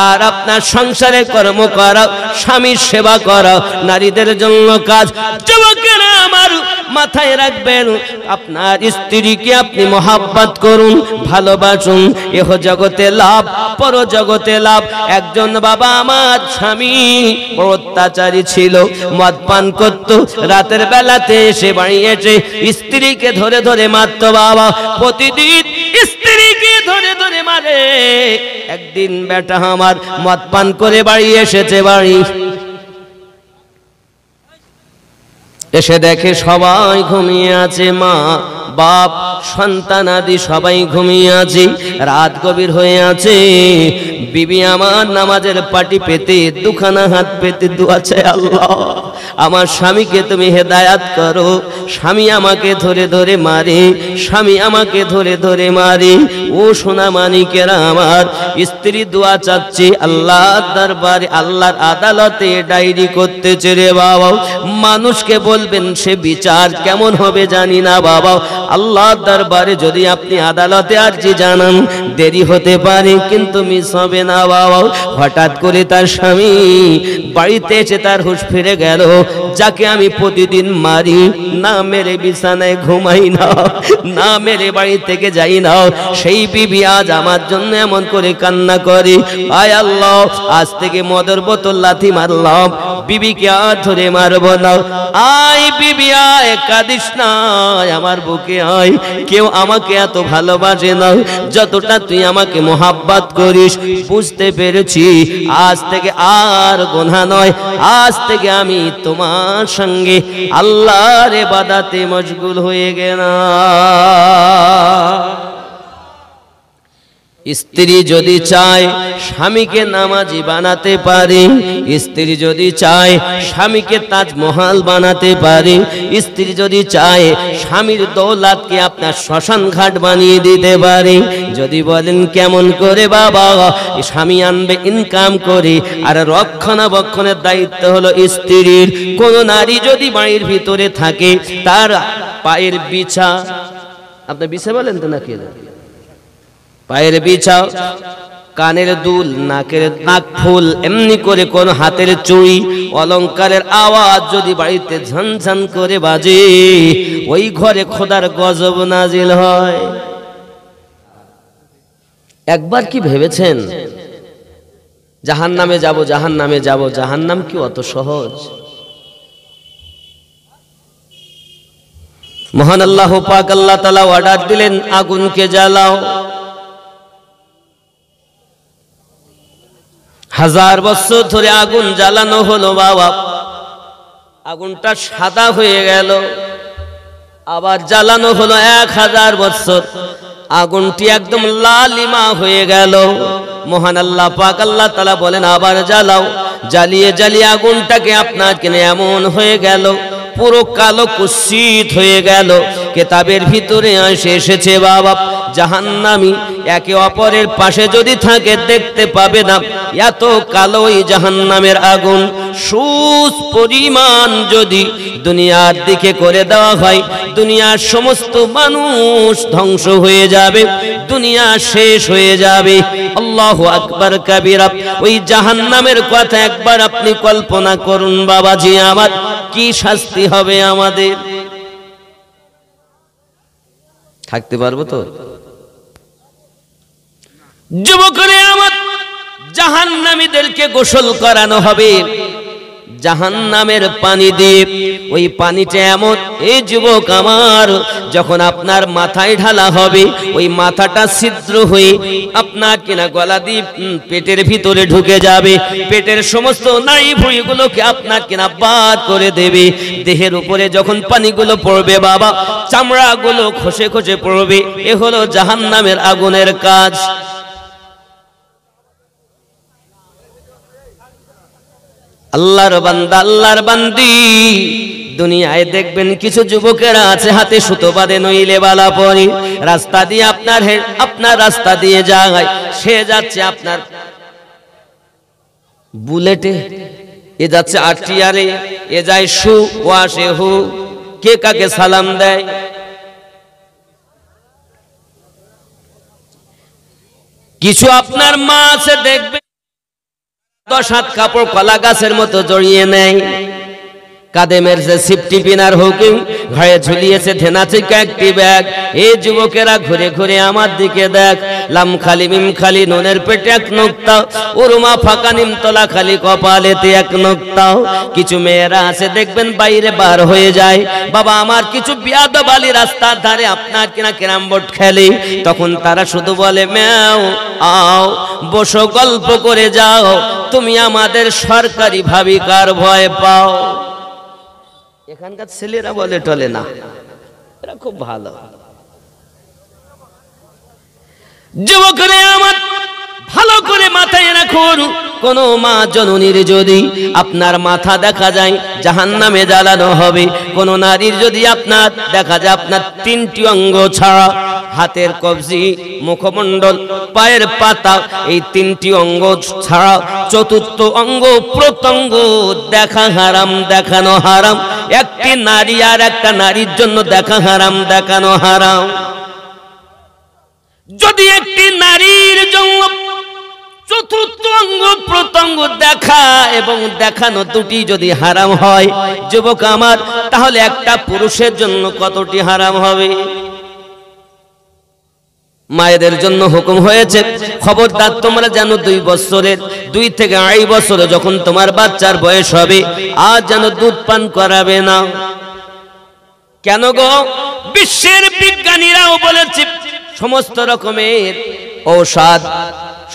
আর আপনার সংসারে কর্ম করা, স্বামীর সেবা করা নারীদের জন্য কাজ। যুবকেরা আমার মাথায় রাখবেন, আপনার স্ত্রীকে আপনি মহাব্বত করুন, ভালোবাসুন, এহ জগতে লাভ পর জগতে লাভ। একজন বাবা আমার স্বামী বড় অত্যাচারী ছিল, মদ পান করত, রাতের বেলাতে এসে বাড়ি এসে স্ত্রীকে ধরে ধরে মারত বাবা, প্রতিদিন স্ত্রীকে ধরে ধরে মারে। একদিন বেটা আমার মদ পান করে বাড়ি এসেছে, বাড়ি এসে দেখে সবাই ঘুমিয়ে আছে, মা বাপ সন্তান আদি সবাই ঘুমিয়ে আছে, রাত গভীর হয়ে আছে। বিবি আমার নামাজের পাটি পেতে দুখানা হাত পেতে দোয়া চায়, আল্লাহ আমার স্বামীকে তুমি হেদায়াত করো, স্বামী আমাকে ধরে ধরে মারে, স্বামী আমাকে ধরে ধরে মারে। ও সোনা মানিকেরা আমার, স্ত্রী দোয়া চাচ্ছে আল্লাহর দরবারে, আল্লাহর আদালতে ডায়েরি করতেছে রে বাবা। মানুষকে বলবেন সে বিচার কেমন হবে জানি না বাবা, আল্লাহর দরবারে যদি আপনি আদালতে আরজি জানান দেরি হতে পারে কিন্তু মিস হবে না বাবা। হঠাৎ করে তার স্বামী বাড়িতে এসে তার হুঁশ ফিরে গেল, যাকে আমি প্রতিদিন মারি, না মেরে বিছানায় ঘুমাই না, না মেরে বাড়ি থেকে যাই না, সেই বিবি আজ আমার জন্য এমন করে কান্না করে। আয় আল্লাহ, আজ থেকে মদের বোতল লাথি মারলাম, বিবিকে আর ধরে মারবো না। আয় বিবি আয়, কাঁদিস না, আমার বুকে আয়। কেউ আমাকে এত ভালোবাসে না যতটা তুই আমাকে মোহাব্বত করিস। বুঝতে পেরেছি আজ থেকে আর গুনাহ নয়, আজ থেকে আমি তোমার সঙ্গে আল্লাহর ইবাদতে মশগুল হয়ে গেলাম। স্ত্রী যদি চায় স্বামীকে নামাজি বানাতে পারে, স্ত্রী যদি চায় স্বামীকে তাজমহল বানাতে পারে, স্ত্রী যদি চায় স্বামীর দৌলতকে আপনার শ্মশান ঘাট বানিয়ে দিতে পারে। যদি বলেন কেমন করে বাবা, স্বামী আনবে ইনকাম করে, আর রক্ষণাবেক্ষণের দায়িত্ব হলো স্ত্রীর। কোন নারী যদি বাড়ির ভিতরে থাকে, তার পায়ের বিছা, আপনি বিছা বলেন তো নাকি, পায়ের বিছাও, কানের দুল, নাকের নাক ফুল, এমনি করে কোন হাতের চুড়ি, অলংকারের আওয়াজ যদি বাড়িতে ঝনঝন করে বাজে, ওই ঘরে খোদার গজব নাজিল হয়। একবার কি ভেবেছেন জাহান্নামে যাব, জাহান্নামে যাব? জাহান্নাম কি অত সহজ? মহান আল্লাহ পাক আল্লাহ তাআলা অর্ডার দিলেন আগুনকে জ্বালাও। 1000 বছর ধরে আগুন জ্বালানো হলো বাবা, আগুনটা সাদা হয়ে গেল। আবার জ্বালানো হলো 1000 বছর, আগুনটি একদম লালিমা হয়ে গেল। মহান আল্লাহ পাক আল্লাহ তাআলা বলেন আবার জ্বালাও। জ্বালিয়ে জ্বালিয়ে আগুনটাকে আপনার কেনে এমন হয়ে গেল, পুরো কালো কুৎসিত হয়ে গেল। কিতাবের ভিতরে এসেছে বাবা, জাহান্নামী একে অপরের পাশে যদি থাকে দেখতে পাবে না, এত কালো এই জাহান্নামের আগুন। সুস পরিমাণ যদি দুনিয়ার দিকে করে দেওয়া হয়, দুনিয়ার সমস্ত মানুষ ধ্বংস হয়ে যাবে, দুনিয়া শেষ হয়ে যাবে। আল্লাহু আকবার কাবীরা। ওই জাহান্নামের কথা একবার আপনি কল্পনা করুন বাবাজি আমার, কি শাস্তি হবে আমাদের। থাকতে পারবো তো? যুবকরে আমার, জাহান্নামীদেরকে গোসল করানো হবে। জাহান্নামের পানি দিয়ে। ওই পানিটা এমন, এই যুবক আমার, যখন আপনার মাথায় ঢালা হবে ওই মাথাটা ছিদ্র হয়ে আপনার কিনা গলা দিয়ে পেটের ভিতরে ঢুকে যাবে, পেটের সমস্ত নাড়ি ভুঁড়িগুলোকে আপনার কিনা বাদ করে দেবে। দেহের উপরে যখন পানিগুলো পড়বে বাবা, চামড়াগুলো খসে খসে পড়বে। এ হলো জাহান্নামের আগুনের কাজ। আল্লাহর বান্দা, আল্লাহর বান্দি, দুনিয়ায় দেখবেন কিছু যুবকেরা আছে হাতে সুতো বাঁধে নইলে বালা পরে, রাস্তা দিয়ে আপনার রাস্তা দিয়ে যায়, সে যাচ্ছে আপনার বুলেটে, এ যাচ্ছে আরটিআরে, এ যায় সু, ও আসে হু, কে কাকে সালাম দেয়। কিছু আপনার মা আছে দেখবেন 10 হাত কাপড় কলা গাছের মতো জড়িয়ে নেয়, কাঁধে মেরেছে সিফটি পিনার হুকিং, ঘরে ঝুলিয়েছে ধেনাচিকা একটি ব্যাগ। এই যুবকেরা ঘুরে ঘুরে আমার দিকে দেখ, লাম খালি মিম খালি নুনের পেটে এক নোক্তা, উরুমা ফাঁকা নিমতলা খালি কপালেতে এক নোক্তা। কিছু মেয়েরা আছে দেখবেন বাইরে বার হয়ে যায়, বাবা আমার কিছু বিয়াদব আলী রাস্তার ধারে আপনার কিনা ক্যারাম বোর্ড খেলে, তখন তারা শুধু বলে ম্যাও আও বসো গল্প করে যাও, তুমি আমাদের সরকারি ভাবিকার ভয় পাও। এখানকার ছেলেরা বলে টলে না, এরা খুব ভালো। যুবকরা আমার ভালো করে মাথায় রাখুন, কোন মা জননীর যদি আপনার মাথা দেখা যায় জাহান্নামে জ্বালানো হবে। কোন নারীর যদি আপনার দেখা যায় আপনার 3টি অঙ্গ ছাড়া, হাতের কবজি, মুখমণ্ডল, পায়ের পাতা, এই 3টি অঙ্গ ছাড়া 4র্থ অঙ্গ প্রত্যঙ্গ দেখা হারাম, দেখানো হারাম। একটি নারী আর একটা নারীর জন্য দেখা হারাম, দেখানো হারাম। যদি একটি নারীর জন্য 4র্থ অঙ্গ প্রত্যঙ্গ দেখা এবং দেখানো দুটি যদি হারাম হয় যুবক আমার, তাহলে একটা পুরুষের জন্য কতটি হারাম হবে? মায়েদের জন্য হুকুম হয়েছে, খবরদার তোমরা যেন 2 বছরের 2 থেকে 2.5 বছরে যখন তোমার বাচ্চার বয়স হবে আর যেন দুধ পান করাবে না। কেন গো? বিশ্বের বিজ্ঞানীরাও বলেছে সমস্ত রকমের ঔষধ,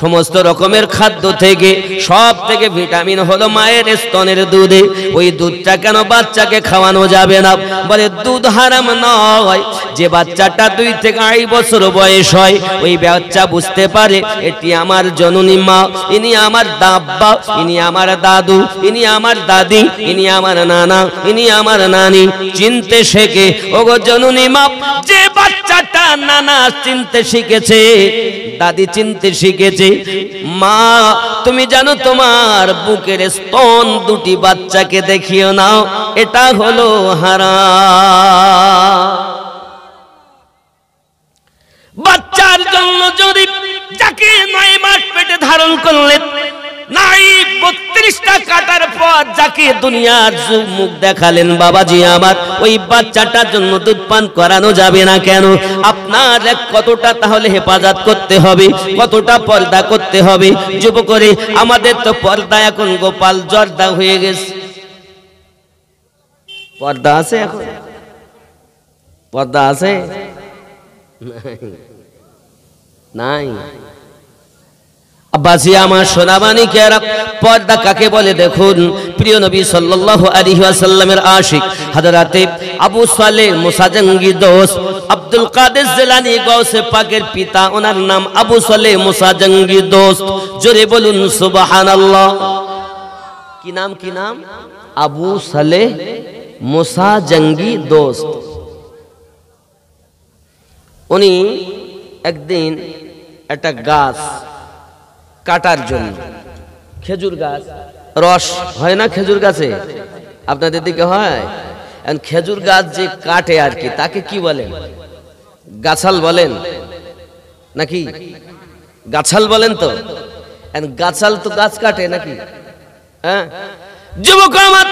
সমস্ত রকমের খাদ্য থেকে সব থেকে ভিটামিন হলো মায়ের স্তনের দুধে। ওই দুধটা কেন বাচ্চাকে খাওয়ানো যাবে না? বলে দুধ হারাম নয়। যে বাচ্চাটা 2 থেকে 2.5 বছর বয়স হয়, ওই বাচ্চা বুঝতে পারে এটি আমার জননী মা, ইনি আমার দাব্বা, ইনি আমার দাদু, ইনি আমার দাদি, ইনি আমার নানা, ইনি আমার নানি, চিনতে শেখে। ওগো জননী মা, যে বাচ্চাটা নানা চিনতে শিখেছে, দাদি চিনতে শিখেছে, মা তুমি জানো তোমার বুকের স্তন 2টি বাচ্চাকে দেখিও নাও, এটা হলো হারাম। বাচ্চার জন্য যদি যাকে 9 মাস পেটে ধারণ করলে, নাই 32টা কাটার পর যাকে দুনিয়ার মুখ দেখালেন বাবাজি আমার, ওই বাচ্চাটার জন্য দুধ পান করানো যাবে না কেন? আপনার কতটা তাহলে হেফাজত করতে হবে, কতটা পর্দা করতে হবে। যুবকরে আমাদের তো পর্দা এখন গোপাল জর্দা হয়ে গেছে। পর্দা আছে এখন? পর্দা আছে? নাই। আব্বাসি আমার সোনামানি কেরা, পর্দা কাকে বলে দেখুন। প্রিয় নবী সাল্লাল্লাহু আলাইহি ওয়াসাল্লামের আশিক হযরতে আবু সালেহ মুসা জঙ্গি দোস্ত আব্দুল কাদের জিলানী গাউসে পাকের পিতা, ওনার নাম আবু সালেহ মুসা জঙ্গি দোস্ত। জোরে বলুন সুবহানাল্লাহ। কি নাম? কি নাম? আবু সালেহ মুসা জঙ্গি দোস্ত। উনি একদিন একটা গাছ কাটার জন্য, খেজুর গাছ, রস হয় না খেজুর গাছে? আপনাদের দিকে হয়? খেজুর গাছ যে কাটে আর কি, তাকে কি বলেন? গাছাল বলেন নাকি? গাছাল বলেন তো? গাছাল তো গাছ কাটে নাকি? হ্যাঁ যুবক আমার,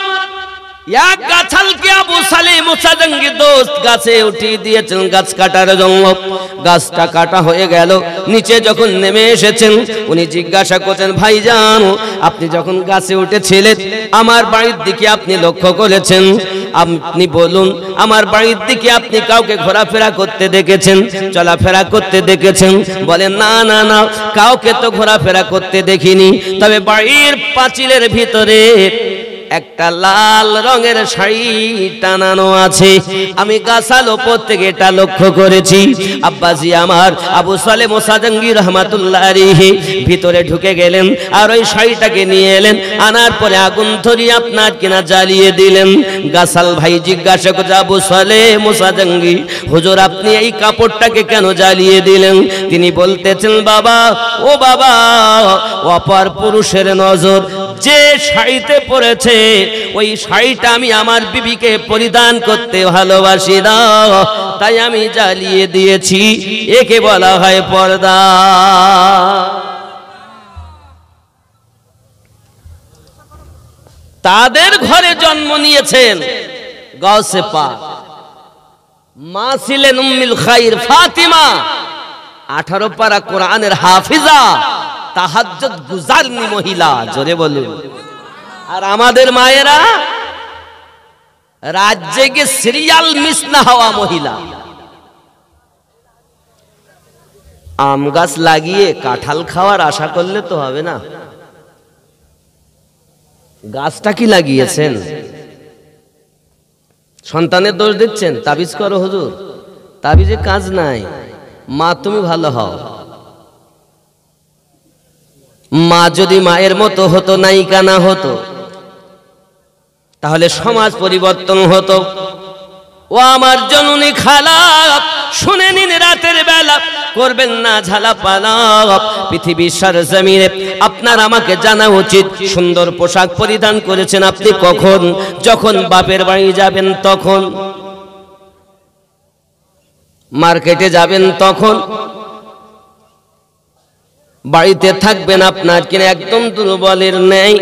এক গাছালকে আবু সালে মুসা জঙ্গি দোস্ত গাছে উঠিয়ে দিয়েছেন গাছ কাটার জন্য। গাছটা কাটা হয়ে গেল, নিচে যখন নেমে এসেছেন উনি জিজ্ঞাসা করছেন, ভাইজান আপনি যখন গাছে উঠেছিলেন আমার বাড়ির দিকে আপনি লক্ষ্য করেছেন? আপনি বলুন, আমার বাড়ির দিকে আপনি কাউকে ঘোরাফেরা করতে দেখেছেন, চলাফেরা করতে দেখেছেন? বলেন না না না, কাউকে তো ঘোরাফেরা করতে দেখিনি, তবে বাড়ির পাঁচিলের ভিতরে একটা লাল রঙের শাড়ি টানানো আছে, আমি গাছাল ওপর থেকে এটা লক্ষ্য করেছি। আব্বাজি আমার আবু সালে মুসা জঙ্গি রহমাতুল্লাহ আলাইহি ভিতরে ঢুকে গেলেন আর ওই শাড়িটাকে নিয়ে এলেন, আনার পরে আগুন ধরিয়ে আপনার কিনা জ্বালিয়ে দিলেন। গাছাল ভাই জিজ্ঞাসা করছে, আবু সালে মুসা জঙ্গি হুজুর আপনি এই কাপড়টাকে কেন জ্বালিয়ে দিলেন? তিনি বলতেছেন, বাবা ও বাবা, অপর পুরুষের নজর যে শাড়িতে পড়েছে ওই শাড়িটা আমি আমার বিবিকে পরিধান করতে ভালোবাসি না, তাই আমি জ্বালিয়ে দিয়েছি, একে বলা হয় পর্দা। তাদের ঘরে জন্ম নিয়েছেন গাউসে পাক, মা ছিলেন উম্মুল খাইর ফাতিমা, 18 পারা কোরআনের হাফিজা, তাহাজ্জুদ গুজারনি মহিলা, জোরে বলুন। আর আমাদের মায়েরা রাজ্যে গিয়ে সিরিয়াল মিস না হওয়া মহিলা। আম গাছ লাগিয়ে কাঁঠাল খাওয়ার আশা করলে তো হবে না, গাছটা কি লাগিয়েছেন? সন্তানের দোষ দিচ্ছেন, তাবিজ করো হুজুর, তাবিজে কাজ নাই। মা তুমি ভালো হও। মা যদি মায়ের মতো হতো, নায়িকা না হতো, তাহলে সমাজ পরিবর্তন হতো। ও আমার জননী খালা, শুনে নিন, রাতের বেলা করবেন না ঝালাপালা। পৃথিবীর সরজমিনে আপনার আমাকে জানা উচিত, সুন্দর পোশাক পরিধান করেছেন আপনি কখন? যখন বাপের বাড়ি যাবেন তখন, মার্কেটে যাবেন তখন, বাড়িতে থাকবেন আপনার কিনা একদম দুর্বলের ন্যায়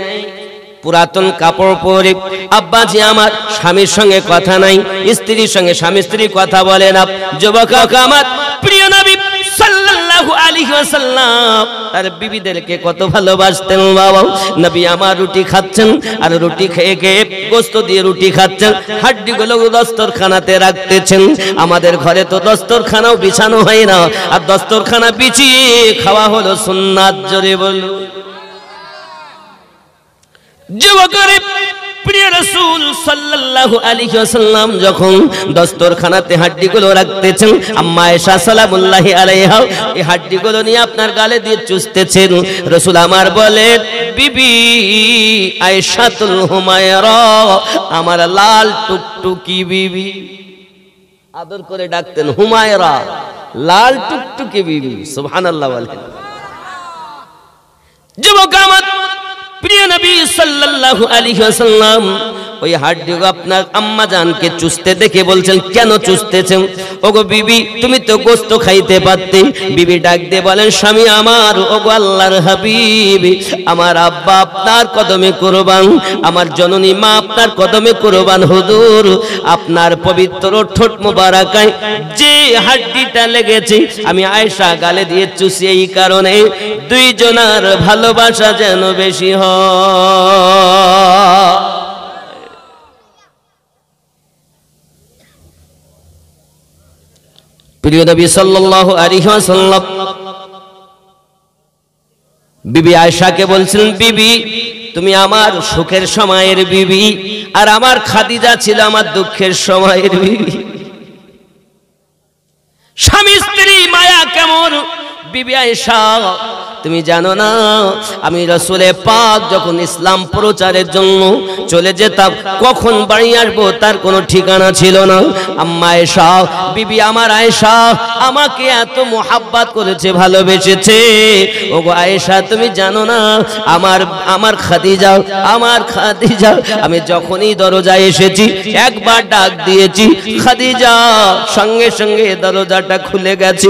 পুরাতন কাপড় পরে। আব্বাজি আমার স্বামীর সঙ্গে কথা নাই, স্ত্রীর সঙ্গে স্বামী স্ত্রী কথা বলে না। যুবক আমার প্রিয় নবী সাল্লাল্লাহু আলাইহি ওয়াসাল্লাম তার বিবিদেরকে কত ভালোবাসতেন বাবা। নবী আমার রুটি খাচ্ছেন আর রুটি খেয়ে খেয়ে গোশত দিয়ে রুটি খাচ্ছেন, হাড্ডিগুলো দস্তরখানাতে রাখতেছেন। আমাদের ঘরে তো দস্তরখানাও বিছানো হয় না, আর দস্তরখানা বিছিয়ে খাওয়া হলো সুন্নাত, জোরে বলুন। যুবকরে প্রিয় রাসূল সাল্লাল্লাহু আলাইহি ওয়াসাল্লাম যখন দস্তরখানাতে হাড্ডিগুলো রাখতেছেন, আম্মা আয়েশা সালামুল্লাহি আলাইহা এই হাড্ডিগুলো নিয়ে আপনার গালে দিয়ে চুষতেছেন। রাসূল আমার বলেন, বিবি আয়েশাতুল হুমায়রা, আমার লাল টুকটুকি বিবি, আদর করে ডাকতেন হুমায়রা, লাল টুকটুকি বিবি। সুবহানাল্লাহ বলেন। যুবক আমার প্রিয় নবী সাল্লাল্লাহু আলাইহি ওয়াসাল্লাম ওই হাড্ডিগুলো আপনার আম্মা জানকে চুষতে দেখে বলছেন, কেন চুষতেছেন? ওগো বিবি, তুমি তো গোশত খাইতে পারতে। বিবি ডাক দিয়ে বলেন, স্বামী আমার, ওগো আল্লাহর হাবিব, আমার আব্বা আপনার কদমে কুরবান, আমার জননী মা আপনার কদমে কুরবান। হুজুর, আপনার পবিত্র ঠোঁট মোবারকায় যে হাড্ডিটা লেগেছে আমি আয়েশা গালে দিয়ে চুষি, এই কারণে দুইজনার ভালোবাসা যেন বেশি হয়। প্রিয় নবী সাল্লাল্লাহু আলাইহি ওয়াসাল্লাম বিবি আয়েশাকে বলছিলেন, বিবি তুমি আমার সুখের সময়ের বিবি, আর আমার খাদিজা ছিল আমার দুঃখের সময়ের বিবি। স্বামী স্ত্রী মায়া কেমন বিবি আয়েশা তুমি জানো না? আমি রাসূলে পাক যখন ইসলাম প্রচারের জন্য চলে যেতাম, কখন বাড়ি আসবো তার কোনো ঠিকানা ছিল না। আম্মা আয়েশা, বিবি আমার আয়েশা আমাকে এত মোহাব্বত করেছে, ভালোবেসেছে। ওগো আয়েশা, তুমি জানো না আমার খাদিজা, আমি যখনই দরজায় এসেছি একবার ডাক দিয়েছি খাদিজা, সঙ্গে সঙ্গে দরজাটা খুলে গেছে।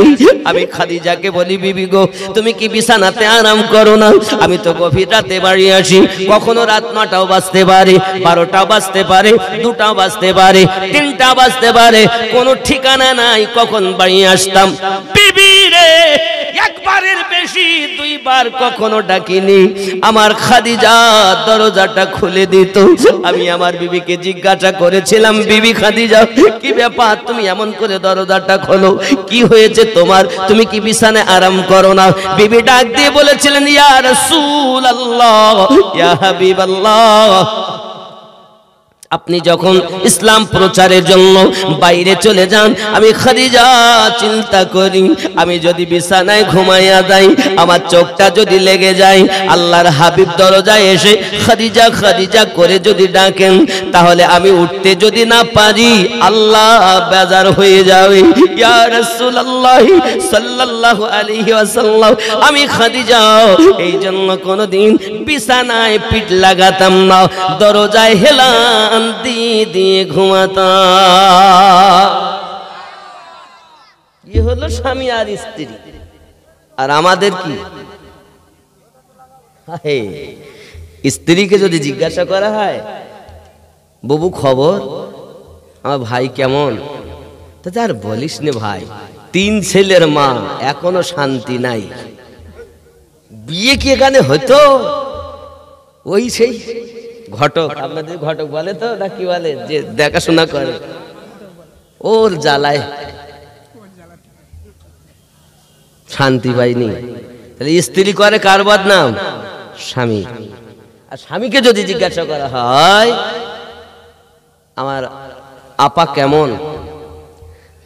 আমি খাদিজাকে বলি, বলি বিবি গো তুমি কি বিছানাতে আরাম করো না? আমি তো গভীর রাতে বাড়ি আসি, কখনো রাত 9টাও বাজতে পারে, 12টাও বাজতে পারে, 2টাও বাজতে পারে, 3টা বাজতে পারে, কোনো ঠিকানা নাই কখন বাড়ি আসতাম। বিবি রে একবারের বেশি 2বার কখনো ডাকিনি। আমার খাদিজা দরজাটা খুলে দিত। আমি আমার বিবিকে জিজ্ঞাসা করেছিলাম, বিবি খাদিজা কি ব্যাপার, তুমি এমন করে দরজাটা খোলো, কি হয়েছে তোমার, তুমি কি বিছানায় আরাম করো না? বিবি ডাক দিয়ে বলেছিলেন, ইয়া রাসূলুল্লাহ, ইয়া হাবিবাল্লাহ, আপনি যখন ইসলাম প্রচারের জন্য বাইরে চলে যান, আমি খাদিজা চিন্তা করি আমি যদি বিছানায় ঘুমাইয়া যাই, আমার চোখটা যদি লেগে যায়, আল্লাহর হাবিব দরজায় এসে খাদিজা খাদিজা করে যদি ডাকেন, তাহলে আমি উঠতে যদি না পারি আল্লাহ বেজার হয়ে যাবে। ইয়া রাসূলুল্লাহ সাল্লাল্লাহু আলাইহি ওয়াসাল্লাম, আমি খাদিজা এই জন্য কোনোদিন বিছানায় পিঠ লাগাতাম না, দরজায় হেলান দিয়ে ঘুমাতাম। কি হলো স্বামী আর স্ত্রী। আর আমাদের কি, স্ত্রীকে যদি জিজ্ঞাসা করা হয়, বাবু খবর, আমার ভাই কেমন, তা আর বলিস নে ভাই, 3 ছেলের মা, এখনো শান্তি নাই। বিয়ে কি এখানে হতো? ওই সেই ঘটক, আপনাদের ঘটক বলে তো না কি বলে, যে দেখাশোনা করে, ওর জ্বালায় শান্তি পাইনি। তাহলে স্ত্রী করে কার বদনাম? স্বামী। আর স্বামীকে যদি জিজ্ঞাসা করা হয়, আমার আপা কেমন,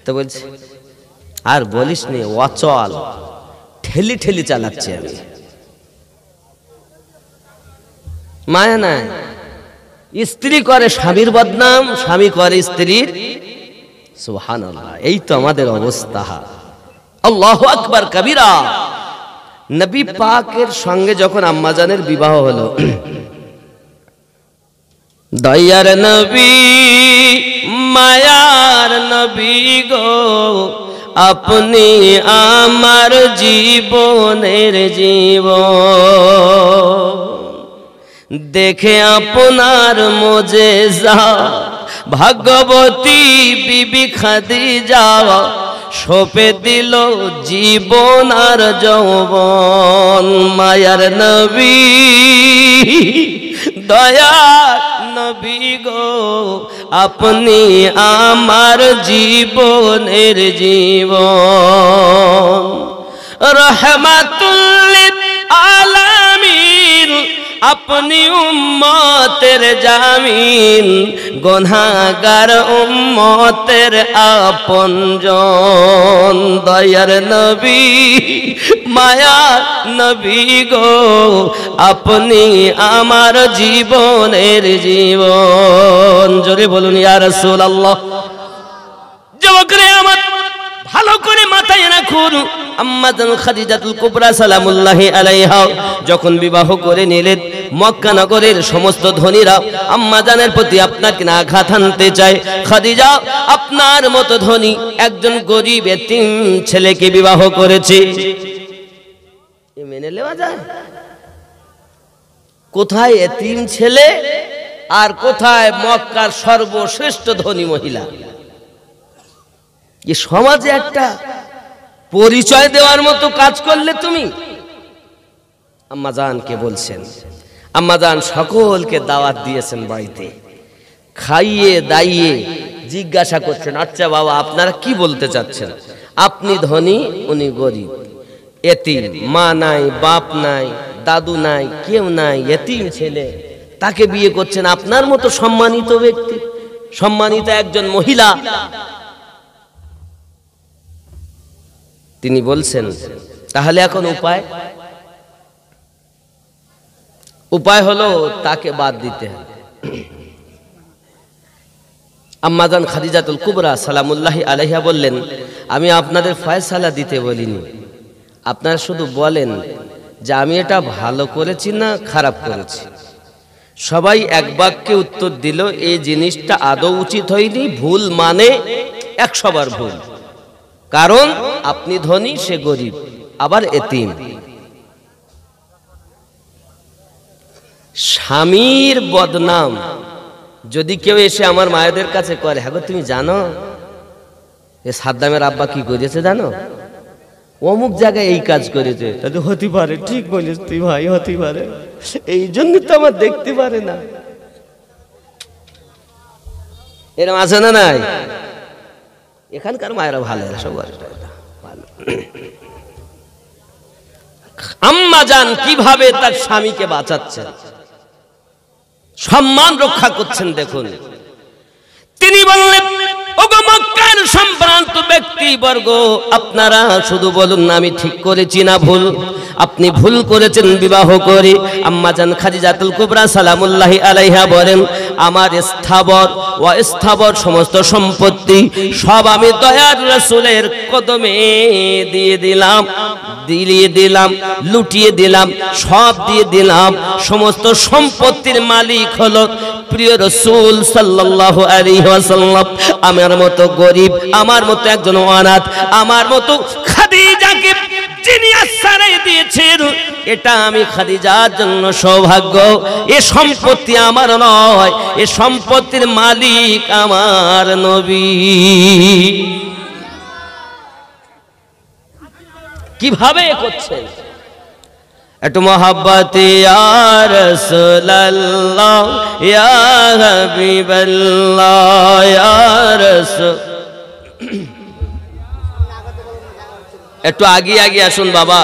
তো বলছে আর বলিস নে, অচল, ঠেলি ঠেলি চালাচ্ছে আমি, মায়া নাই। স্ত্রী করে স্বামীর বদনাম, স্বামী করে স্ত্রীর। সুবহানাল্লাহ, এই তো আমাদের অবস্থা। আল্লাহু আকবার কবীরা। নবী পাকের সঙ্গে যখন আম্মাজানের বিবাহ হলো, দয়ার নবী মায়ার নবী গো, আপনি আমার জীবনের জীবন, দেখে আপনার মোজেজা ভাগ্যবতী বিবি খাদিজা সঁপে দিল জীবন আর যৌবন। মায়ার নবী দয়ার নবী গো, আপনি আমার জীবনের জীবন, রহমাতুল লিল আলামিন, আপনি উম্মতের জামিন, গুনাহগার উম্মতের আপনজন। দয়ার নবী মায়ার নবী গো, আপনি আমার জীবনের জীবন। জোরে বলুন ইয়া রাসূলুল্লাহ। যুবকরে আমার ভালো করে মাথায় রাখুন, আম্মাজান খাদিজাতুল কুবরা সালামুল্লাহি আলাইহা যখন বিবাহ করে নিলেন, মক্কা নগরের সমস্ত ধনীরা আম্মাজানের প্রতি আপনাকে আঘাত হানতে চায়। খাদিজা আপনার মতো ধনী একজন গরিব এতিম ছেলেকে বিবাহ করেছে, এ মেনে নেওয়া যায়? কোথায় এতিম ছেলে আর কোথায় মক্কার সর্বশ্রেষ্ঠ ধনী মহিলা? এই সমাজে একটা পরিচয় দেওয়ার মতো কাজ করলে তুমি। আম্মাজানকে বলছেন, আম্মাজান সকলকে দাওয়াত দিয়েছেন বাড়িতে, খাইয়ে দাইয়ে জিজ্ঞাসা করছেন, আচ্ছা বাবা আপনারা কি বলতে চাচ্ছেন? আপনি ধনী, উনি গরিব, এতিম, মা নাই, বাপ নাই, দাদু নাই, কেউ নাই, এতিম ছেলে, তাকে বিয়ে করছেন। আপনার মতো সম্মানিত ব্যক্তি, সম্মানিত একজন মহিলা, তিনি বলছেন তাহলে এখন উপায়? উপায় হলো তাকে বাদ দিতে হবে। আম্মাজান খাদিজাতুল কুবরা সালামুল্লাহি আলাইহা বললেন, আমি আপনাদের ফয়সালা দিতে বলিনি, আপনারা শুধু বলেন যে আমি এটা ভালো করেছি না খারাপ করেছি। সবাই এক বাক্যে উত্তর দিল, এই জিনিসটা আদৌ উচিত হয়নি, ভুল মানে 100 বার ভুল। কারণ আপনি ধনী, সে গরিব, আবার এতিম। স্বামীর বদনাম যদি কেউ এসে আমার মায়েদের কাছে করে, হ্যাঁ তুমি জানো এ সাদ্দামের আব্বা কি করেছে জানো, অমুক জায়গায় এই কাজ করেছে, তাহলে হতে পারে, ঠিক বলিস তুই ভাই, হতে পারে, এই জন্য তো আমার দেখতে পারে না। এরকম আছে না নাই? এখানকার মায়েরা ভালো, সব ভালো। আম্মা জান কিভাবে তার স্বামীকে বাঁচাচ্ছেন, সম্মান রক্ষা করছেন দেখুন। তিনি বললেন, ওগো মক্কার সম্ভ্রান্ত ব্যক্তিবর্গ, আপনারা শুধু বলুন না আমি ঠিক করেছি না ভুল। আপনি ভুল করেছেন বিবাহ করে। আম্মা জান খাদিজাতুল কুবরা সালামুল্লাহি আলাইহা বলেন, আমার স্থাবর ও স্থাবর সমস্ত সম্পত্তি সব আমি দয়ার রাসূলের কদমে দিয়ে দিলাম, লুটিয়ে দিলাম, সব দিয়ে দিলাম। সমস্ত সম্পত্তির মালিক হলো প্রিয় রাসূল সাল্লাল্লাহু আলাইহি ওয়াসাল্লাম। আমার মতো গরিব, আমার মতো একজন অনাথ, আমার মতো খাদিজাকে যিনি আশ্রয় দিয়েছেন, এটা আমি খাদিজার জন্য সৌভাগ্য। এ সম্পত্তি আমার নয়, এ সম্পত্তির মালিক আমার নবী। কিভাবে করছেন? একটু মোহাব্বত ইয়া রাসূলুল্লাহ ইয়া হাবিবাল্লাহ ইয়া রাসূল। একটু আগে আসুন বাবা,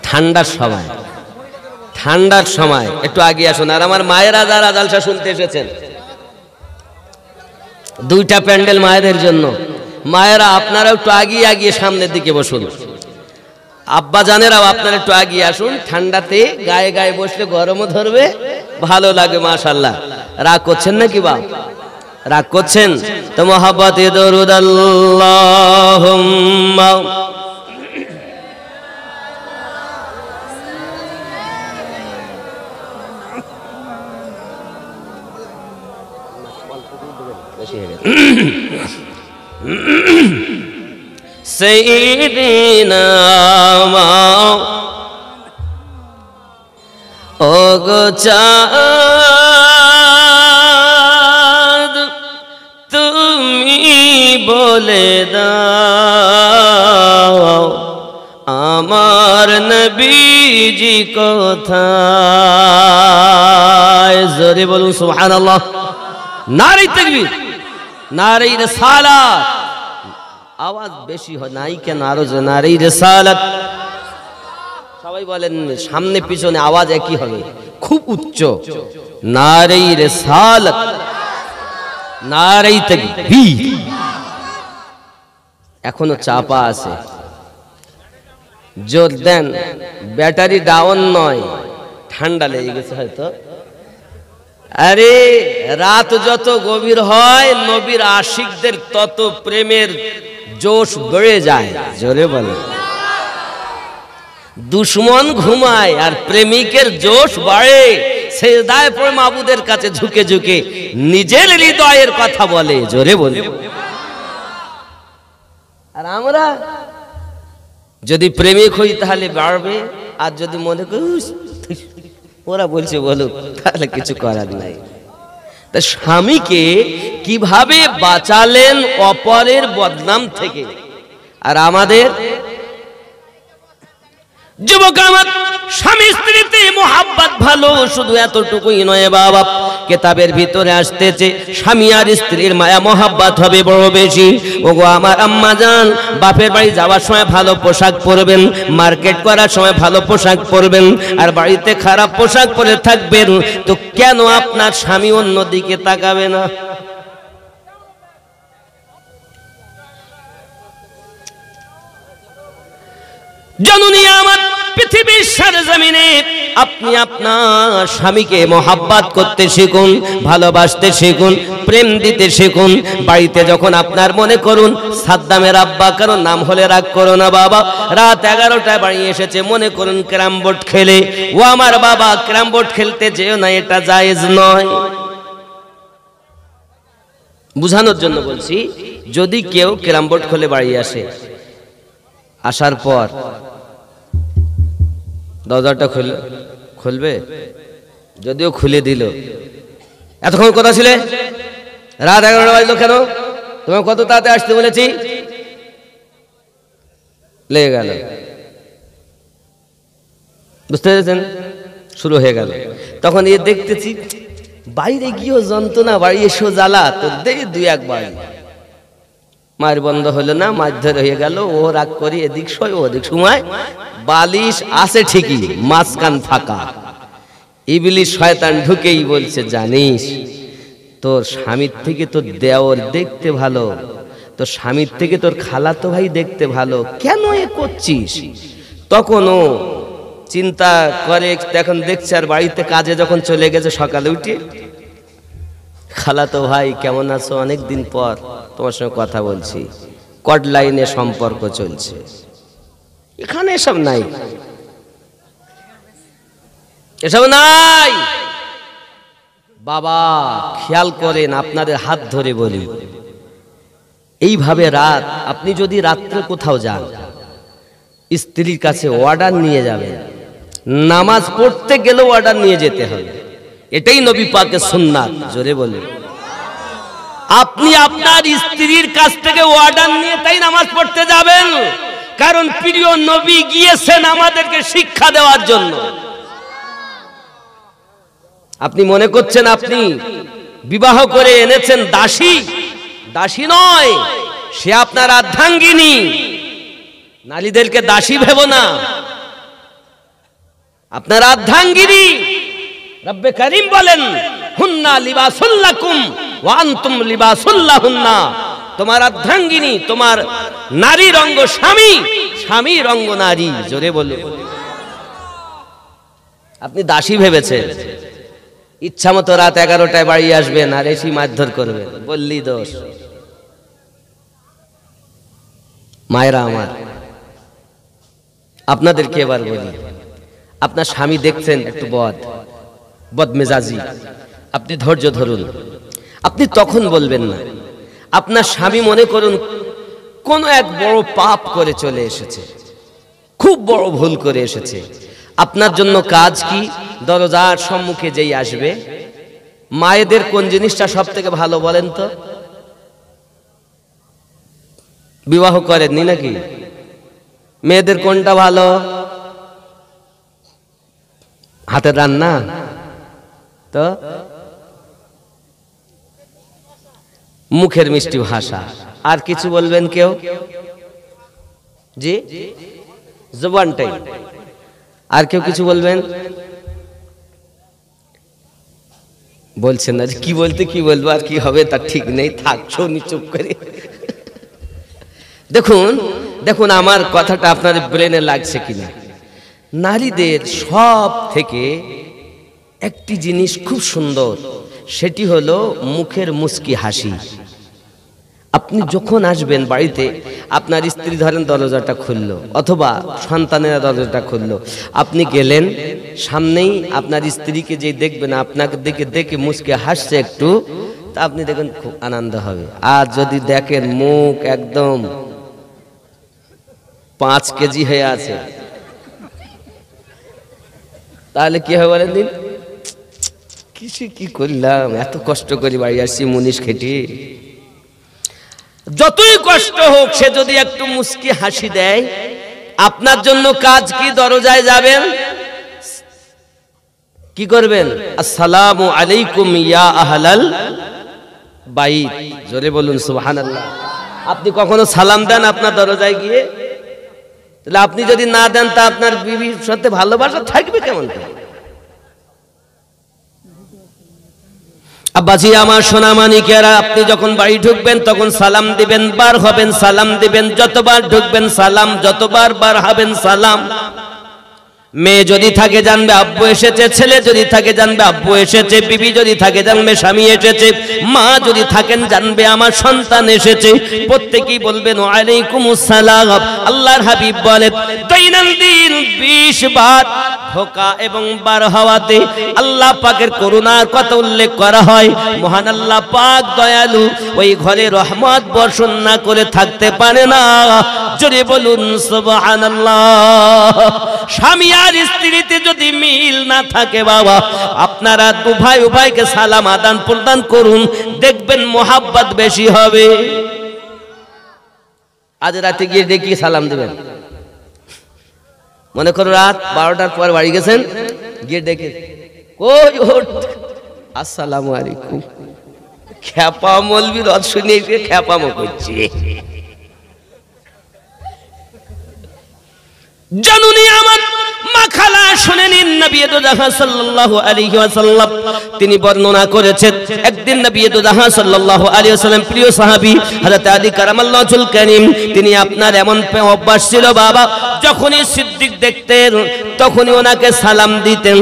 ঠান্ডার সময় একটু আগে আসুন। আর আমার মায়েরা যারা জালসা শুনতে এসেছেন, দুইটা প্যান্ডেল মায়েদের জন্য। মায়েরা আপনারা একটু আগিয়ে সামনের দিকে বসুন। আব্বা জানেরাও আপনারা একটু আগিয়ে আসুন। ঠান্ডাতে গায়ে গায়ে বসলে গরমও ধরবে, ভালো লাগে মাশাআল্লাহ। রাগ করছেন নাকি বাপ? রাগ করছেন তো মোহাব্বতে দরুদ আল্লাহুম্মা সাইয়্যিদিনা ওগো চাঁদ তুমি বলে দাও আমার নবীজি কোথায়। জোরে বলুন সুবহানাল্লাহ। নারে তাকবীর, নারে রিসালাত। আওয়াজ বেশি হয় নাই কেন? আরো যে নারে রিসালাত। সবাই বলেন সামনে পিছনে আওয়াজ একই হবে, খুব উচ্চ। নারে রিসালাত, নারে তাকবীর। এখনো চাপা আছে, জোর দেন। ব্যাটারি ডাউন নয়, ঠান্ডা লেগে গেছে হয়তো। আরে রাত যত গভীর হয়, নবীর আশিকদের তত প্রেমের জোশ বেড়ে যায়। জোরে বলে। দুশ্মন ঘুমায় আর প্রেমিকের জোশ বাড়ে। সেজদায় পড়ে মাবুদের কাছে ঝুঁকে ঝুঁকে নিজের হৃদয়ের কথা বলে। জোরে বলে। আর আমরা যদি প্রেমিক হই তাহলে বাড়বে, আর যদি মনে করি ওরা বলছে বলুক, তাহলে কিছু করার নাই। তা স্বামীকে কিভাবে বাঁচালেন অপরের বদনাম থেকে। আর আমাদের যুবক, আমার স্বামী স্ত্রীতে মোহাব্বত ভালো, শুধু এতটুকুই নয় বাবা, কিতাবের ভিতরে আসতেছে স্বামী আর স্ত্রীর মায়া মোহাব্বত হবে বড় বেশি। ওগো আমার আম্মা জান, বাপের বাড়ি যাওয়ার সময় ভালো পোশাক পরবেন, মার্কেট করার সময় ভালো পোশাক পরবেন, আর বাড়িতে খারাপ পোশাক পরে থাকবেন, তো কেন আপনার স্বামী অন্যদিকে তাকাবে না? জননী আমার, পৃথিবীর সরজমিনে আপনি আপনার স্বামীকে মোহাব্বত করতে শিখুন, ভালোবাসতে শিখুন, প্রেম দিতে শিখুন। বাড়িতে যখন আপনার মনে করুন সাদ্দামের আব্বা, কারণ নাম হলে রাগ করো না বাবা, রাত 11টায় বাড়ি এসেছে, মনে করুন ক্যারাম বোর্ড খেলে, ও আমার বাবা ক্যারাম বোর্ড খেলতে যেও না, এটা জায়েজ নয়। বুঝানোর জন্য বলছি, যদি কেউ ক্যারাম বোর্ড খুলে বাড়ি আসে, আসার পর দরজাটা খুলবে, যদিও খুলে দিল, এতক্ষণ কথা ছিলে, রাত 11টা বাজলো কেন, তোমার কত তাড়াতাড়ি আসতে বলেছি, লেগে গেল, বুঝতে পেরেছেন, শুরু হয়ে গেল। তখন এ দেখতেছি বাইরে গিয়েও যন্ত্রণা, বাড়ি এসেও জ্বালা, তো দেখি 2-1 মায়ের বন্ধ হলো না, মারধর হয়ে গেল, ও রাগ করি এদিক শোয় ওদিক সময়, বালিশ আছে ঠিকই, মাঝখান ফাঁকা, ইবলিশ শয়তান ঢুকেই বলছে জানিস তোর স্বামীর থেকে তোর দেওর দেখতে ভালো, তোর স্বামীর থেকে তোর খালাতো ভাই দেখতে ভালো, কেন এ করছিস? তখন ও চিন্তা করে, এখন দেখছে আর বাড়িতে কাজে যখন চলে গেছে সকালে উঠে, খালাতো ভাই কেমন আছো, অনেকদিন পর তোমার সঙ্গে কথা বলছি, কড লাইনে সম্পর্ক চলছে, এখানে এসব নাই, এসব নাই। বাবা খেয়াল করেন, আপনাদের হাত ধরে বলি, এইভাবে রাত, আপনি যদি রাত্রে কোথাও যান, স্ত্রীর কাছে অর্ডার নিয়ে যাবেন, নামাজ পড়তে গেলেও অর্ডার নিয়ে যেতে হবে, এটাই নবী পাকের সুন্নাত, জোরে বলি। আপনি আপনার স্ত্রীর কাছ থেকে অর্ডার নিয়ে তাই নামাজ পড়তে যাবেন, কারণ প্রিয় নবী গিয়েছেন আমাদেরকে শিক্ষা দেওয়ার জন্য। আপনি মনে করছেন আপনি বিবাহ করে এনেছেন দাসী, দাসী নয়, সে আপনার আর্ধাঙ্গিনী, নারীদেরকে দাসী ভেবো না, আপনার আর্ধাঙ্গিনী। রব্বে করিম বলেন হুন্না লিবাসুল লাকুম ওয়া আনতুম লিবাসুল লাহুন্না, তোমার আর্ধাঙ্গিনী, তোমার নারীর অঙ্গ স্বামী, স্বামীর অঙ্গ নারী, জোরে বলে। আপনি দাসী ভেবেছেন, ইচ্ছা মতো রাত 11টায় বাড়ি আসবেন আর এসে মারধর করবেন, বললি দোষ। মায়েরা আমার, আপনাদেরকে এবার বলি, আপনার স্বামী দেখছেন একটু বদমেজাজি, আপনি ধৈর্য ধরুন, আপনি তখন বলবেন না। আপনার স্বামী মনে করুন কোন এক বড় পাপ করে চলে এসেছে, খুব বড় ভুল করে এসেছে, আপনার জন্য কাজ কি? দরজার সম্মুখে যেই আসবে, মায়েদের কোন জিনিসটা সব থেকে ভালো বলেন তো? বিবাহ করেননি নাকি? মেয়েদের কোনটা ভালো? হাতের রান্না তো, মুখের মিষ্টি ভাষা, আর কিছু বলবেন কেউ? জি, জবানটাই। আর কেউ কিছু বলবেন? বলছেন না, কি বলতে কি বলবো আর কি হবে তার ঠিক নেই, থাক শোনি চুপ করে। দেখুন দেখুন আমার কথাটা আপনার ব্রেনে লাগছে কিনা। নারীদের সব থেকে একটি জিনিস খুব সুন্দর, সেটি হলো মুখের মুস্কি হাসি। আপনি যখন আসবেন বাড়িতে, আপনার স্ত্রী ধরেন দরজাটা খুললো অথবা সন্তানেরা দরজাটা খুললো, আপনি গেলেন, সামনেই আপনার স্ত্রীকে যে দেখবেন আপনাকে দেখে দেখে মুস্কি হাসছে একটু, তা আপনি দেখেন খুব আনন্দ হবে। আর যদি দেখেন মুখ একদম 5 কেজি হয়ে আছে, তাহলে কি হবে বলেন দিন? কিছু কি করলাম, এত কষ্ট করে বাড়ি আসছি মুনিশ খেটে, যতই কষ্ট হোক সে যদি একটু মুস্কি হাসি দেয়, আপনার জন্য কাজ কি? দরজায় যাবেন, কি করবেন? আসসালামু আলাইকুম ইয়া আহলাল বাইত, জোরে বলুন সুবহানাল্লাহ। আপনি কখনো সালাম দেন আপনার দরজায় গিয়ে? তাহলে আপনি যদি না দেন তা আপনার বিবির সাথে ভালোবাসা থাকবে কেমন করে? আব্বাজি আমার সোনা মানিকেরা, আপনি যখন বাড়ি ঢুকবেন তখন সালাম দিবেন, বার হবেন সালাম দিবেন, যতবার ঢুকবেন সালাম, যতবার বার হবেন সালাম। মেয়ে যদি থাকে জানবে আব্বু এসেছে, ছেলে যদি থাকে জানবে আব্বু এসেছে, বিবি যদি থাকে জানবে স্বামী এসেছে, মা যদি থাকেন জানবে আমার সন্তান এসেছে। প্রত্যেকেই বলবেন ওয়ালাইকুমুস সালাম। আল্লাহর হাবিব বলেন দৈনন্দিন 20 বার ঢোকা এবং বার হওয়াতে আল্লাহ পাকের করুণার কথা উল্লেখ করা হয়। মহান আল্লাহ পাক দয়ালু, ওই ঘরে রহমত বর্ষণ না করে থাকতে পারে না। জোরে বলুন সুবহানাল্লাহ। স্বামী আর স্ত্রীতে যদি মিল না থাকে বাবা, আপনারা উভয়কে সালাম আদান প্রদান করুন, দেখবেন মোহাব্বত বেশি হবে। আজ রাতে গিয়ে ডেকে সালাম দেবেন। মনে করো রাত 12টার পর বাড়ি গেছেন, গিয়ে ডেকে কই ওঠ, আসসালামু আলাইকুম। খ্যাপা মৌলবি রদ শুনে এসে খ্যাপামো করছে। জানুনি আমার মা খালা শুনে নিন, নবী দোজাহান সাল্লাল্লাহু আলাইহি ওয়াসাল্লাম তিনি বর্ণনা করেছেন, একদিন নবী দোজাহান সাল্লাল্লাহু আলাইহি ওয়াসাল্লাম প্রিয় সাহাবী হযরত আলী কারামাল্লাহুল কারীম, তিনি আপনার এমন অভ্যাস ছিল বাবা, যখনই সিদ্দিক দেখতেন তখনই ওনাকে সালাম দিতেন,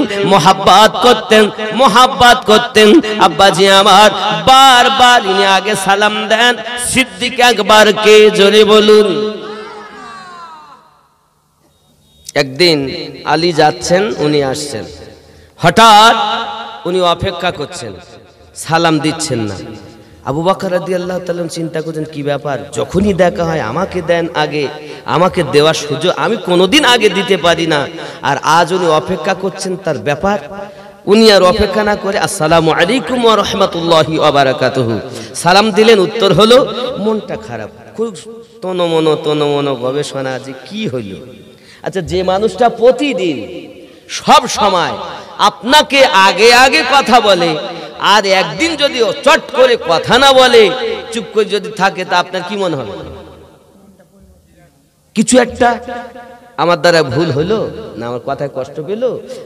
মোহাব্বত করতেন। আব্বাজি আমার বারবার ইনি আগে সালাম দেন, সিদ্দিক একবার কে, জোরে বলুন। একদিন আলী যাচ্ছেন, উনি আসছেন, হঠাৎ উনি অপেক্ষা করছেন, সালাম দিচ্ছেন না। আবু বকর রাদিয়াল্লাহু তাআলা চিন্তা করছেন কি ব্যাপার, যখনই দেখা হয় আমাকে দেন আগে, আমাকে দেওয়ার সুযোগ আমি কোনোদিন আগে দিতে পারি না, আর আজ উনি অপেক্ষা করছেন, তার ব্যাপার। উনি আর অপেক্ষা না করে আসসালামু আলাইকুম ওয়া রাহমাতুল্লাহি ওয়া বারাকাতুহু সালাম দিলেন। উত্তর হলো মনটা খারাপ, খুব তনমনো গবেষণা যে কি হইল। আচ্ছা, যে মানুষটা প্রতিদিন সব সময় আপনাকে আগে আগে কথা বলে, আর একদিন যদি চট করে কথা না বলে, চুপ করে যদি থাকে, তা আপনার কি মনে হবে? কিছু একটা আমার দ্বারা ভুল হলো না, আমার কথায় কষ্ট পেল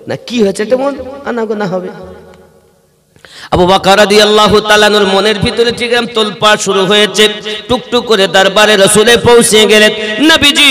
না, কি হয়েছে, এটা মন আনাগোনা হবে। আবু বকর রাদিয়াল্লাহু তাআলা আনহুর মনের ভিতরে ঠিক তোলপাড় শুরু হয়েছে। টুকটুক করে দরবারে রাসূলে পৌঁছে গেলেন। নবীজি,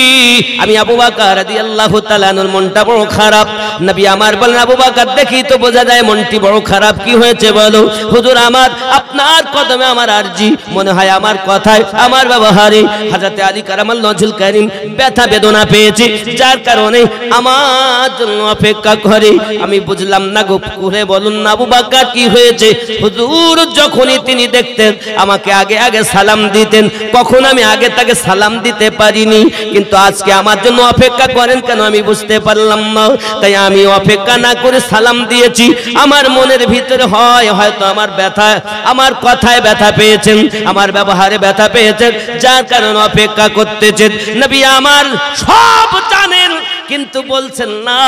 আমি আবু বকর রাদিয়াল্লাহু তাআলা আনহুর মনটা বড় খারাপ। নবী আমার বলেন, আবু বকর দেখি তো বোঝা যায় মনটি বড় খারাপ, কি হয়েছে বলো? হুজুর, আমার আপনার কদমে আমার আরজি, মনে হয় আমার কথায় আমার ব্যবহারে হযরত আলী কারামাল্লাহুল কারীম ব্যথা বেদনা পেয়েছে, যার কারণে আমার জন্য অপেক্ষা করে। আমি বুঝলাম না গো, করে বলুন না আবু বকর কি হয়েছে? হুজুর যখনই তিনি দেখতেন আমাকে আগে আগে সালাম দিতেন, কখন আমি আগে তাকে সালাম দিতে পারিনি, কিন্তু আজকে আমার জন্য অপেক্ষা করেন কেন আমি বুঝতে পারলাম না। তাই আমি অপেক্ষা না করে সালাম দিয়েছি। আমার মনের ভিতরে হয়তো আমার কথায় ব্যথা পেয়েছেন, আমার ব্যবহারে ব্যথা পেয়েছেন, যার কারণে অপেক্ষা করতেছেন। নবী আমার সব জানেন, কিন্তু বলছেন না,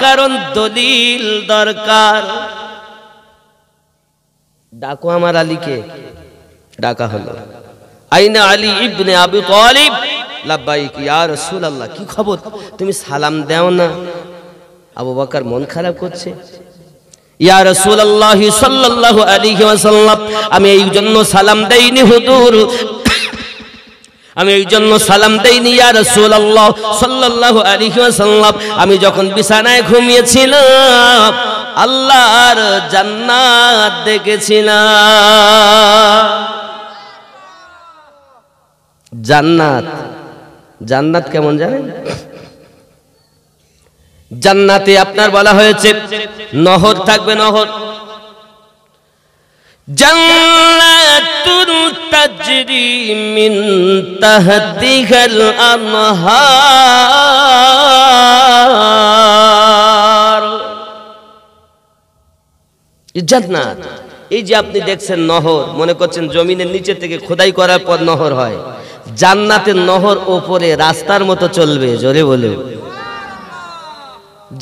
কারণ দলিল দরকার। ডাকো আমার আলীকে। ডাকা হলো, আইনা আলী ইবনে আবু তালিব। লাব্বাইক ইয়া রাসূলুল্লাহ, কি খবর, তুমি সালাম দাও না? আবু বকর মন খারাপ করছে। ইয়া রাসূলুল্লাহ সাল্লাল্লাহু আলাইহি ওয়াসাল্লাম, আমি এই জন্য সালাম দেইনি হুজুর, আমি এই জন্য সালাম দেইনি ইয়া রাসূলুল্লাহ সাল্লাল্লাহু আলাইহি ওয়াসাল্লাম, আমি যখন বিছানায় ঘুমিয়েছিলাম আল্লাহর জান্নাত দেখেছিলাম। জান্নাত কেমন জানেন? জান্নাতে আপনার বলা হয়েছে নহর থাকবে, নহর। জান্নাতুন তাজরি মিন তাহতিহাল আনহার। জান্নাত, এই যে আপনি দেখছেন নহর, মনে করছেন জমিনের নিচে থেকে খোদাই করার পর নহর হয়, জান্নাতের নহর ওপরে রাস্তার মতো চলবে, জোরে বলে।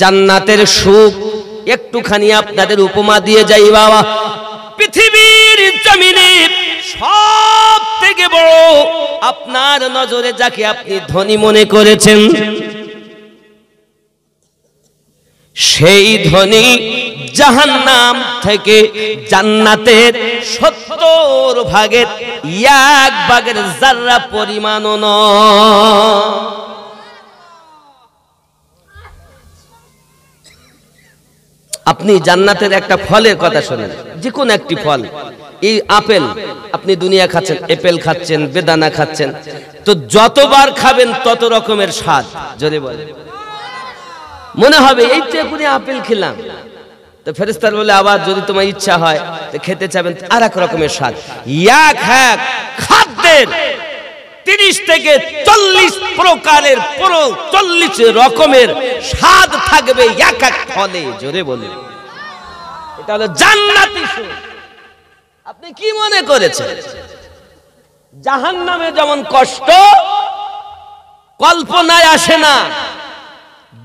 জান্নাতের সুখ একটুখানি আপনাদের উপমা দিয়ে যাই বাবা, পৃথিবীর জমিনে সব থেকে বড় আপনার নজরে যাকে আপনি ধনী মনে করেছেন, সেই ধনী জাহান্নাম থেকে জান্নাতের 70 ভাগের 1 ভাগের যারা পরিমাণও নয়। আপনি জান্নাতের একটা ফলের কথা শোনেন, যে কোনো একটি ফল, এই আপেল আপনি দুনিয়া খাচ্ছেন, আপেল খাচ্ছেন, বেদানা খাচ্ছেন, তো যতবার খাবেন তত রকমের স্বাদ। জোরে বলেন, মনে হবে এই তো এখনই আপেল খেলাম। তো ফেরেশতার বলে আবার যদি তোমার ইচ্ছা হয় তো খেতে চাবেন, আর এক রকমের স্বাদ। এক এক খাদ্যের 30 থেকে 40 প্রকারের 40 রকমের স্বাদ থাকবে এক এক ফলে। জোরে বলেন, এটা হলো জান্নাতি সুখ। আপনি কি মনে করেছেন জাহান্নামে যেমন কষ্ট কল্পনায় আসে না,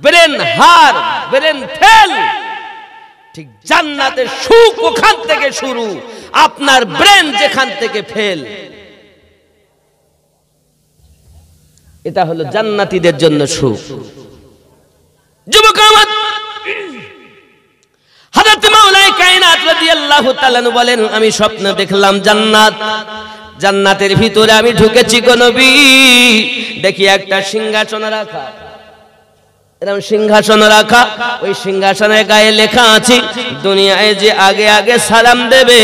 ব্রেন হার, ব্রেন ফেল, ঠিক জান্নাতের সুখ ওখান থেকে শুরু, আপনার ব্রেন যেখান থেকে ফেল। এটা হলো জান্নাতীদের জন্য সুখ। যুবক আমার, হযরত মাওলাই কায়নাত রাদিয়াল্লাহু তাআলা বলেন, আমি স্বপ্ন দেখলাম জান্নাত, জান্নাতের ভিতরে আমি ঢুকেছি গো নবী, দেখি একটা সিংহাসন রাখা, এরকম সিংহাসন রাখা, ওই সিংহাসনের গায়ে লেখা আছে দুনিয়ায় যে আগে আগে সালাম দেবে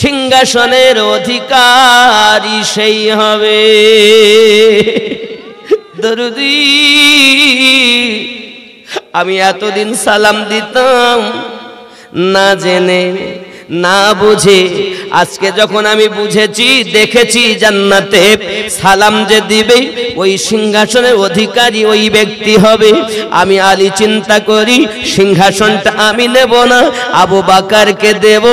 সিংহাসনের অধিকারী সেই হবে। দরুদি, আমি এতদিন সালাম দিতাম না জেনে না বুঝে, আজকে যখন আমি বুঝেছি, দেখেছি জান্নাতে সালাম যে দিবে ওই সিংহাসনের অধিকারী ওই ব্যক্তি হবে, আমি আলী চিন্তা করি সিংহাসনটা আমি নেব না, আবু বকরকে দেব।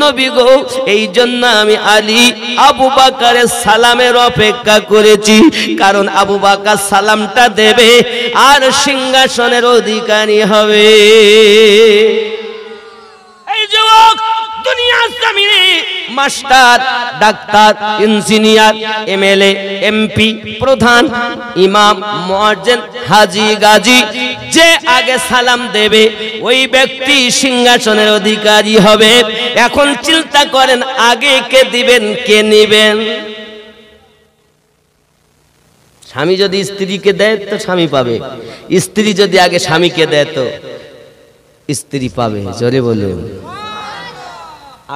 নবী গো, এই জন্য আমি আলী আবু বকরের সালামের অপেক্ষা করেছি, কারণ আবু বকর সালামটা দেবে আর সিংহাসনের অধিকারী হবে। এই যুবক, দুনিয়ার জমিনে master, doctor, engineer, MLA, MP, প্রধান, ইমাম, মুয়াজ্জিন, হাজী, গাজী, যে আগে সালাম দেবে ওই ব্যক্তি সিংহাসনের অধিকারী হবে। এখন চিন্তা করেন, আগে কে দিবেন, কে নিবেন? স্বামী যদি স্ত্রীকে দেয় তো স্বামী পাবে, স্ত্রী যদি আগে স্বামীকে দেয় তো স্ত্রী পাবে। জোরে বলুন।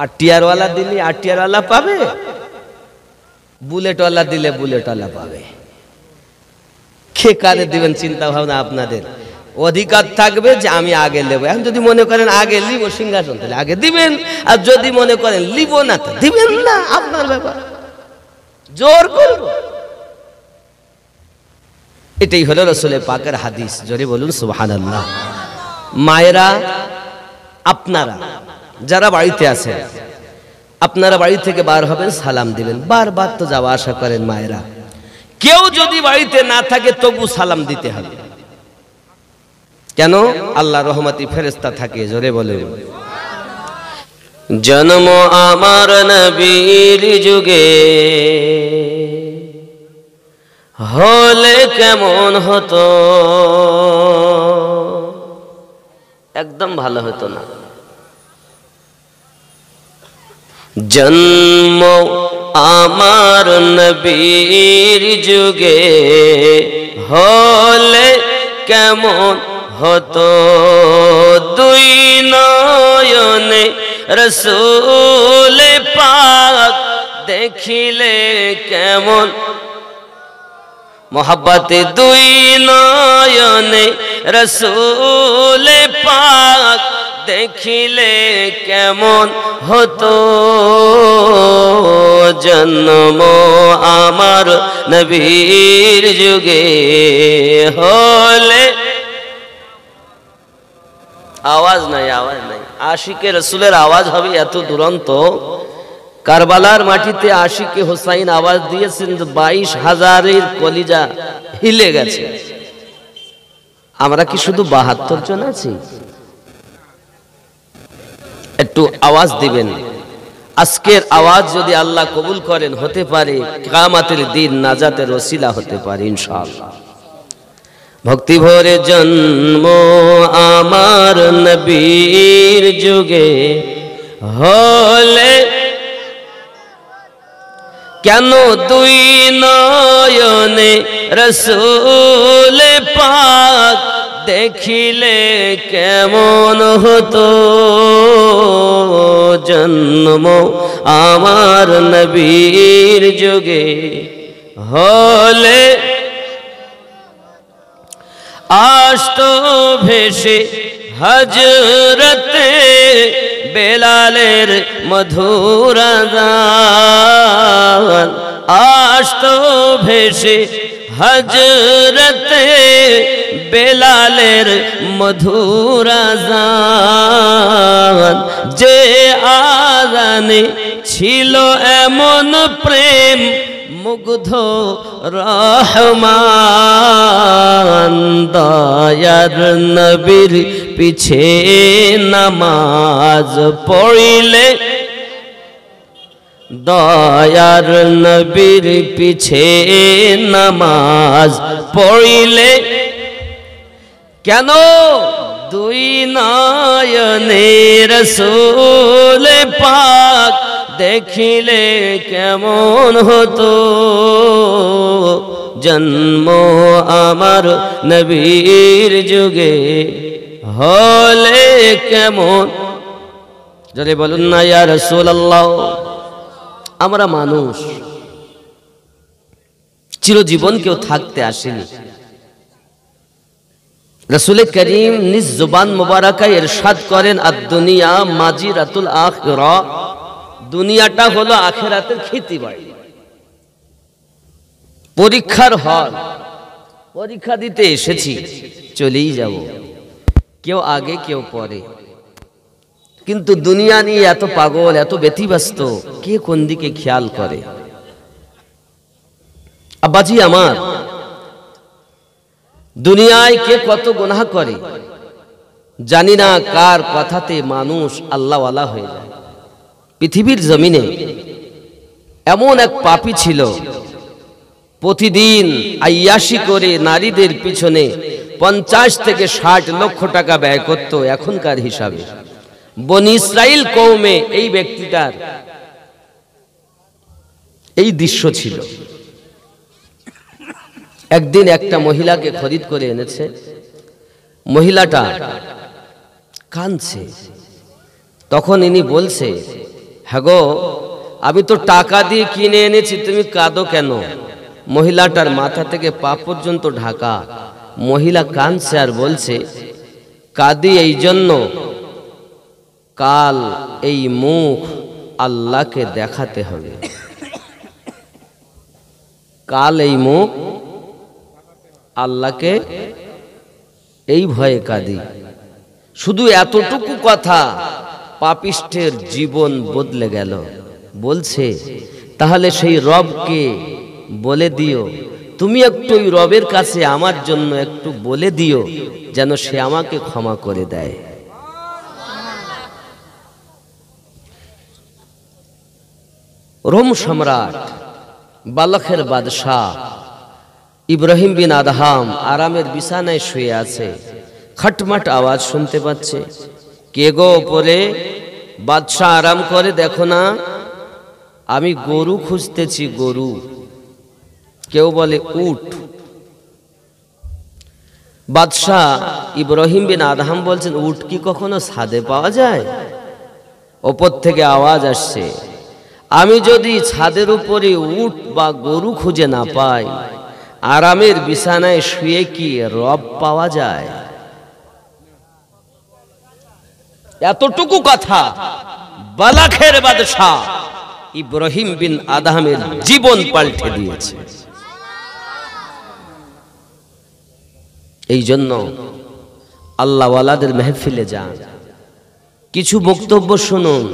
আটিয়ারওয়ালা দিলে আটিয়ারওয়ালা পাবে, বুলেটওয়ালা দিলে বুলেটওয়ালা পাবে। কে কারে দিবেন চিন্তা ভাবনা আপনাদের। অধিকার থাকবে যে আমি আগে নেব। এখন যদি মনে করেন আগে লিব সিংহাসন, তাহলে আগে দিবেন, আর যদি মনে করেন লিব না তো দিবেন না, আপনার ব্যাপার। জোর করব, এটাই হলো রাসূলের পাকের হাদিস। জোরে বলুন সুবহানাল্লাহ। মায়েরা, আপনারা যারা বাড়িতে আছেন, আপনারা বাড়ি থেকে বার হবেন, সালাম দিবেন, বারবার তো যাওয়া আসা করেন মায়েরা। কেউ যদি বাড়িতে না থাকে তবু সালাম দিতে হবে। কেন? আল্লাহ রহমতি ফেরেশতা থাকে। জোরে বলেন। জন্ম আমার নবীর যুগে হলে কেমন হতো? একদম ভালো হতো না। জন্ম আমার নবীর যুগে হলে কেমন হতো? দুই নয়নে রসূল পাক দেখিলে কেমন, মোহাব্বতে দুই নয়নে রসূল পাক দেখিলে কেমন হতো? জন্ম আমার নবীর যুগে হলে। আওয়াজ নাই, আওয়াজ নাই। আশিকে রসুলের আওয়াজ হবে এত দুরন্ত। কারবালার মাটিতে আশিকে হোসাইন আওয়াজ দিয়েছেন, 22,000 কলিজা হিলে গেছে। আমরা কি শুধু 72 জন আছি? একটু আওয়াজ দিবেন। আজকের আওয়াজ যদি আল্লাহ কবুল করেন, হতে পারে কিয়ামতের দিন নাজাতের ওসিলা হতে পারে ইনশাআল্লাহ। ভক্তি ভরে জন্ম আমার নবীর যুগে হলে কেন দুই নয়নে রসূল পাক দেখিলে কেমন হতো জন্ম আমার নবীর যুগে হলে আষ্ট ভেসে হযরতে বেলালের মধুর আযান আষ্ট ভেসে হযরতে বেলালের মধুর আযান যে আযানে ছিল এমন প্রেম মুগ্ধ রহমান দয়ার নবীর পিছে নামাজ পড়িলে দয়ার নবীর পিছে নামাজ পড়িলে কেন দুই নয়নে রাসূল পাক দেখিলে কেমন হতো জন্ম আমার নবীর যুগে হলে কেমন যদি বলুন না ইয়া রাসূলুল্লাহ আমরা মানুষ চিরজীবন কেউ থাকতে আসেনি রাসূল করিম নিজ জবান মুবারাকায় ইরশাদ করেন আদ-দুনিয়া মাজিরাতুল আখিরা দুনিয়াটা হলো আখিরাতের খেতিবাড়ি পরীক্ষার হল পরীক্ষা দিতে এসেছি চলেই যাব কেউ আগে কেউ পরে কিন্তু দুনিয়া নিয়ে এত পাগল এত ব্যতিব্যস্ত কে কোন দিকে খেয়াল করে আব্বাজি আমার দুনিয়ায় কে কত গুনাহ করে জানি না কার কথাতে মানুষ আল্লাহওয়ালা হয়ে যায় পৃথিবীর জমিনে এমন এক পাপী ছিল প্রতিদিন আয়াশি করে নারীদের পিছনে 50 থেকে 60 লক্ষ টাকা ব্যয় করত এখনকার হিসাবে বনি ইসরাইল কওমে এই ব্যক্তিটার এই দৃশ্য ছিল একদিন একটা মহিলাকে খরিদ করে এনেছে মহিলাটা কাঁদছে তখন ইনি বলছে হ্যাঁ গো আমি তো টাকা দিয়ে কিনে এনেছি তুমি কাঁদো কেন মহিলাটার মাথা থেকে পা পর্যন্ত ঢাকা মহিলা কাঁদছে আর বলছে কাঁদি এই জন্য কাল এই মুখ আল্লাহকে দেখাতে হবে কাল এই মুখ আল্লাহকে এই ভয়ে কাঁদি শুধু এতটুকু কথা পাপিষ্ঠের জীবন বদলে গেল বলছে তাহলে সেই রবকে বলে দিও তুমি একটু ওই রবের কাছে আমার জন্য একটু বলে দিও যেন সে আমাকে ক্ষমা করে দেয় রোম সম্রাট বালখের বাদশাহ ইব্রাহিম বিন আদহাম আরামের বিছানায় শুয়ে আছে খটমট আওয়াজ শুনতে পাচ্ছে কে গো উপরে বাদশাহ আরাম করে দেখো না আমি গরু খুঁজতেছি গরু কেউ বলে উট বাদশাহ ইব্রাহিম বিন আদহাম বলছেন উট কি কখনো ছাদে পাওয়া যায় উপর থেকে আওয়াজ আসছে আমি যদি ছাদের উপরে উট বা গরু খুঁজে না পাই আরামের বিছানায় শুয়ে কি রব পাওয়া যায় এতটুকু কথা বালাখের বাদশাহ ইব্রাহিম বিন আদহামের জীবন পাল্টে দিয়েছে এই জন্য আল্লাহওয়ালাদের মেহফিলে যান কিছু বক্তব্য শুনুন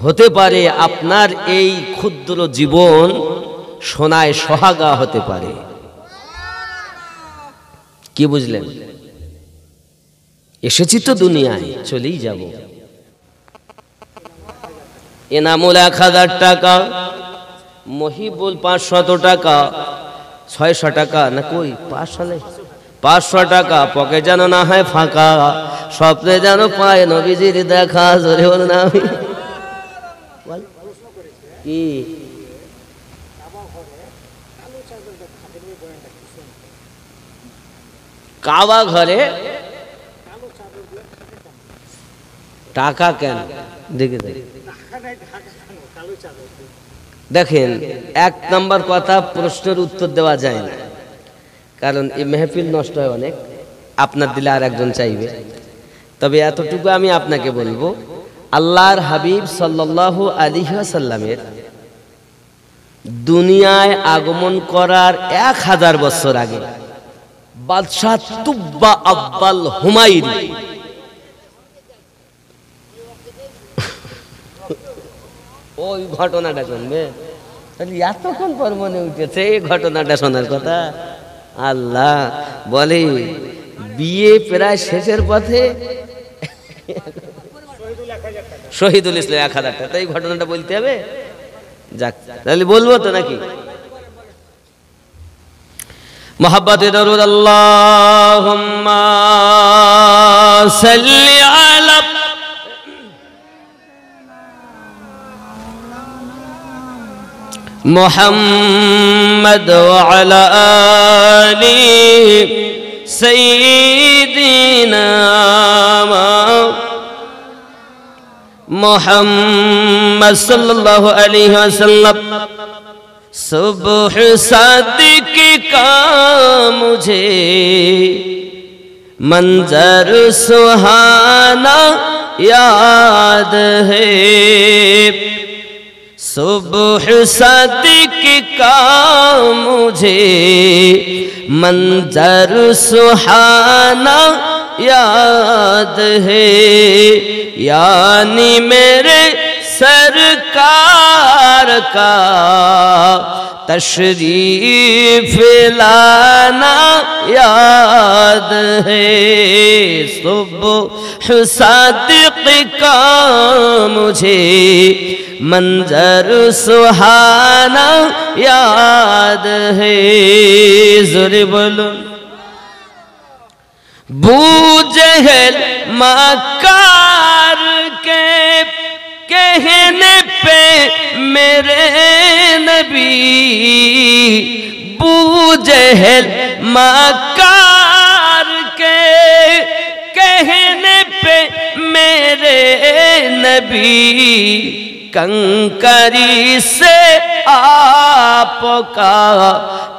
হতে পারে আপনার এই ক্ষুদ্র জীবন সোনায় সোহাগা হতে পারে কি বুঝলেন এসেছি তো দুনিয়ায় চলেই যাব এনামুল 1000 টাকা মহিবুল 500 টাকা 600 টাকা না কই 500 টাকা পকেট যেন না হয় ফাঁকা স্বপ্নে যেন পায় নবীজির দেখা জোরে বল না আমি কি কাবা ঘরে টাকা কেন দেখে দেখেন, এক নাম্বার কথা, প্রশ্নের উত্তর দেওয়া যায় না, কারণ এই মেহফিল নষ্ট হয় অনেক, আপনার দিলে আর একজন চাইবে। তবে এতটুকু আমি আপনাকে বলবো, আল্লাহর হাবিব সাল্লাল্লাহু আলাইহি ওয়াসাল্লামের দুনিয়ায় আগমন করার 1000 বছর আগে বাদশাহ তুব্বা আব্বাল হুমায়ুনি ওই ঘটনাটা শুনবে, তাহলে এতক্ষণ পর মনে উঠেছে এই ঘটনাটা শোনার কথা। আল্লাহ বলে বিয়ে প্রায় শেষের পথে, শহীদুল ইসলাম 1000 টাকা, তাই ঘটনাটা বলতে হবে। যাক, তাহলে বলবো তো নাকি? মোহাব্বতে দরুদ আল্লাহুম্মা সাল্লি আলা মুহাম্মদ ওয়া আলা আলি সাইয়্যিদিনা मुहम्मद सल्लल्लाहु अलैहि वसल्लम। सुबह सादिक का मुझे मंजर सुहाना याद है, सुबह सादिक का मुझे मंजर सुहाना याद है, यानी मेरे सरकार का तशरीफ लाना याद है, सुबह सादिक का मुझे मंजर सुहाना याद है। ज़ोरे बोलो। बूजहल मकार के कहने पे मेरे नबी, बूजहल मकार के कहने पे मेरे नबी, कंकरी से आपका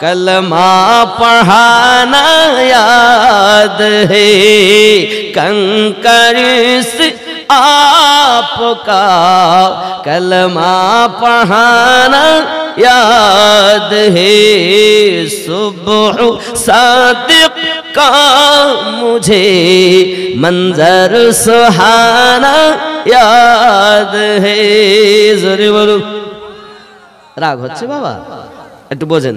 कलमा पढ़ाना याद है, कंकरी से आपका कलमा पढ़ाना याद है, सुबह सादिक का मुझे मंजर सुहाना याद है। जोरे बोलो। রাগ হচ্ছে বাবা, একটু বোঝেন।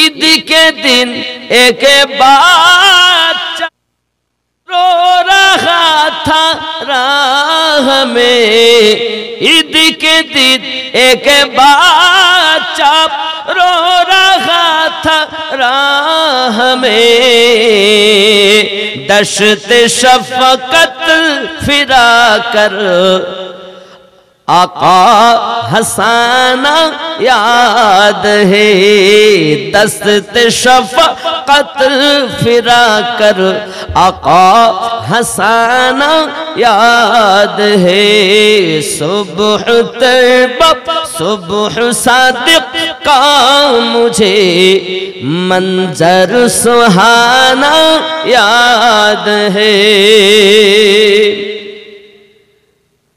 ঈদ के दिन एक बच्चा रो रहा था राह में, ईद के दिन एक बच्चा रो रहा था राह में, दश्त शफकत फिरा कर आका हसाना याद है, दस्त शफकत फिरा कर आका हसाना याद है, सुबह तैबा सुबह सादिक का मुझे मंजर सुहाना याद है,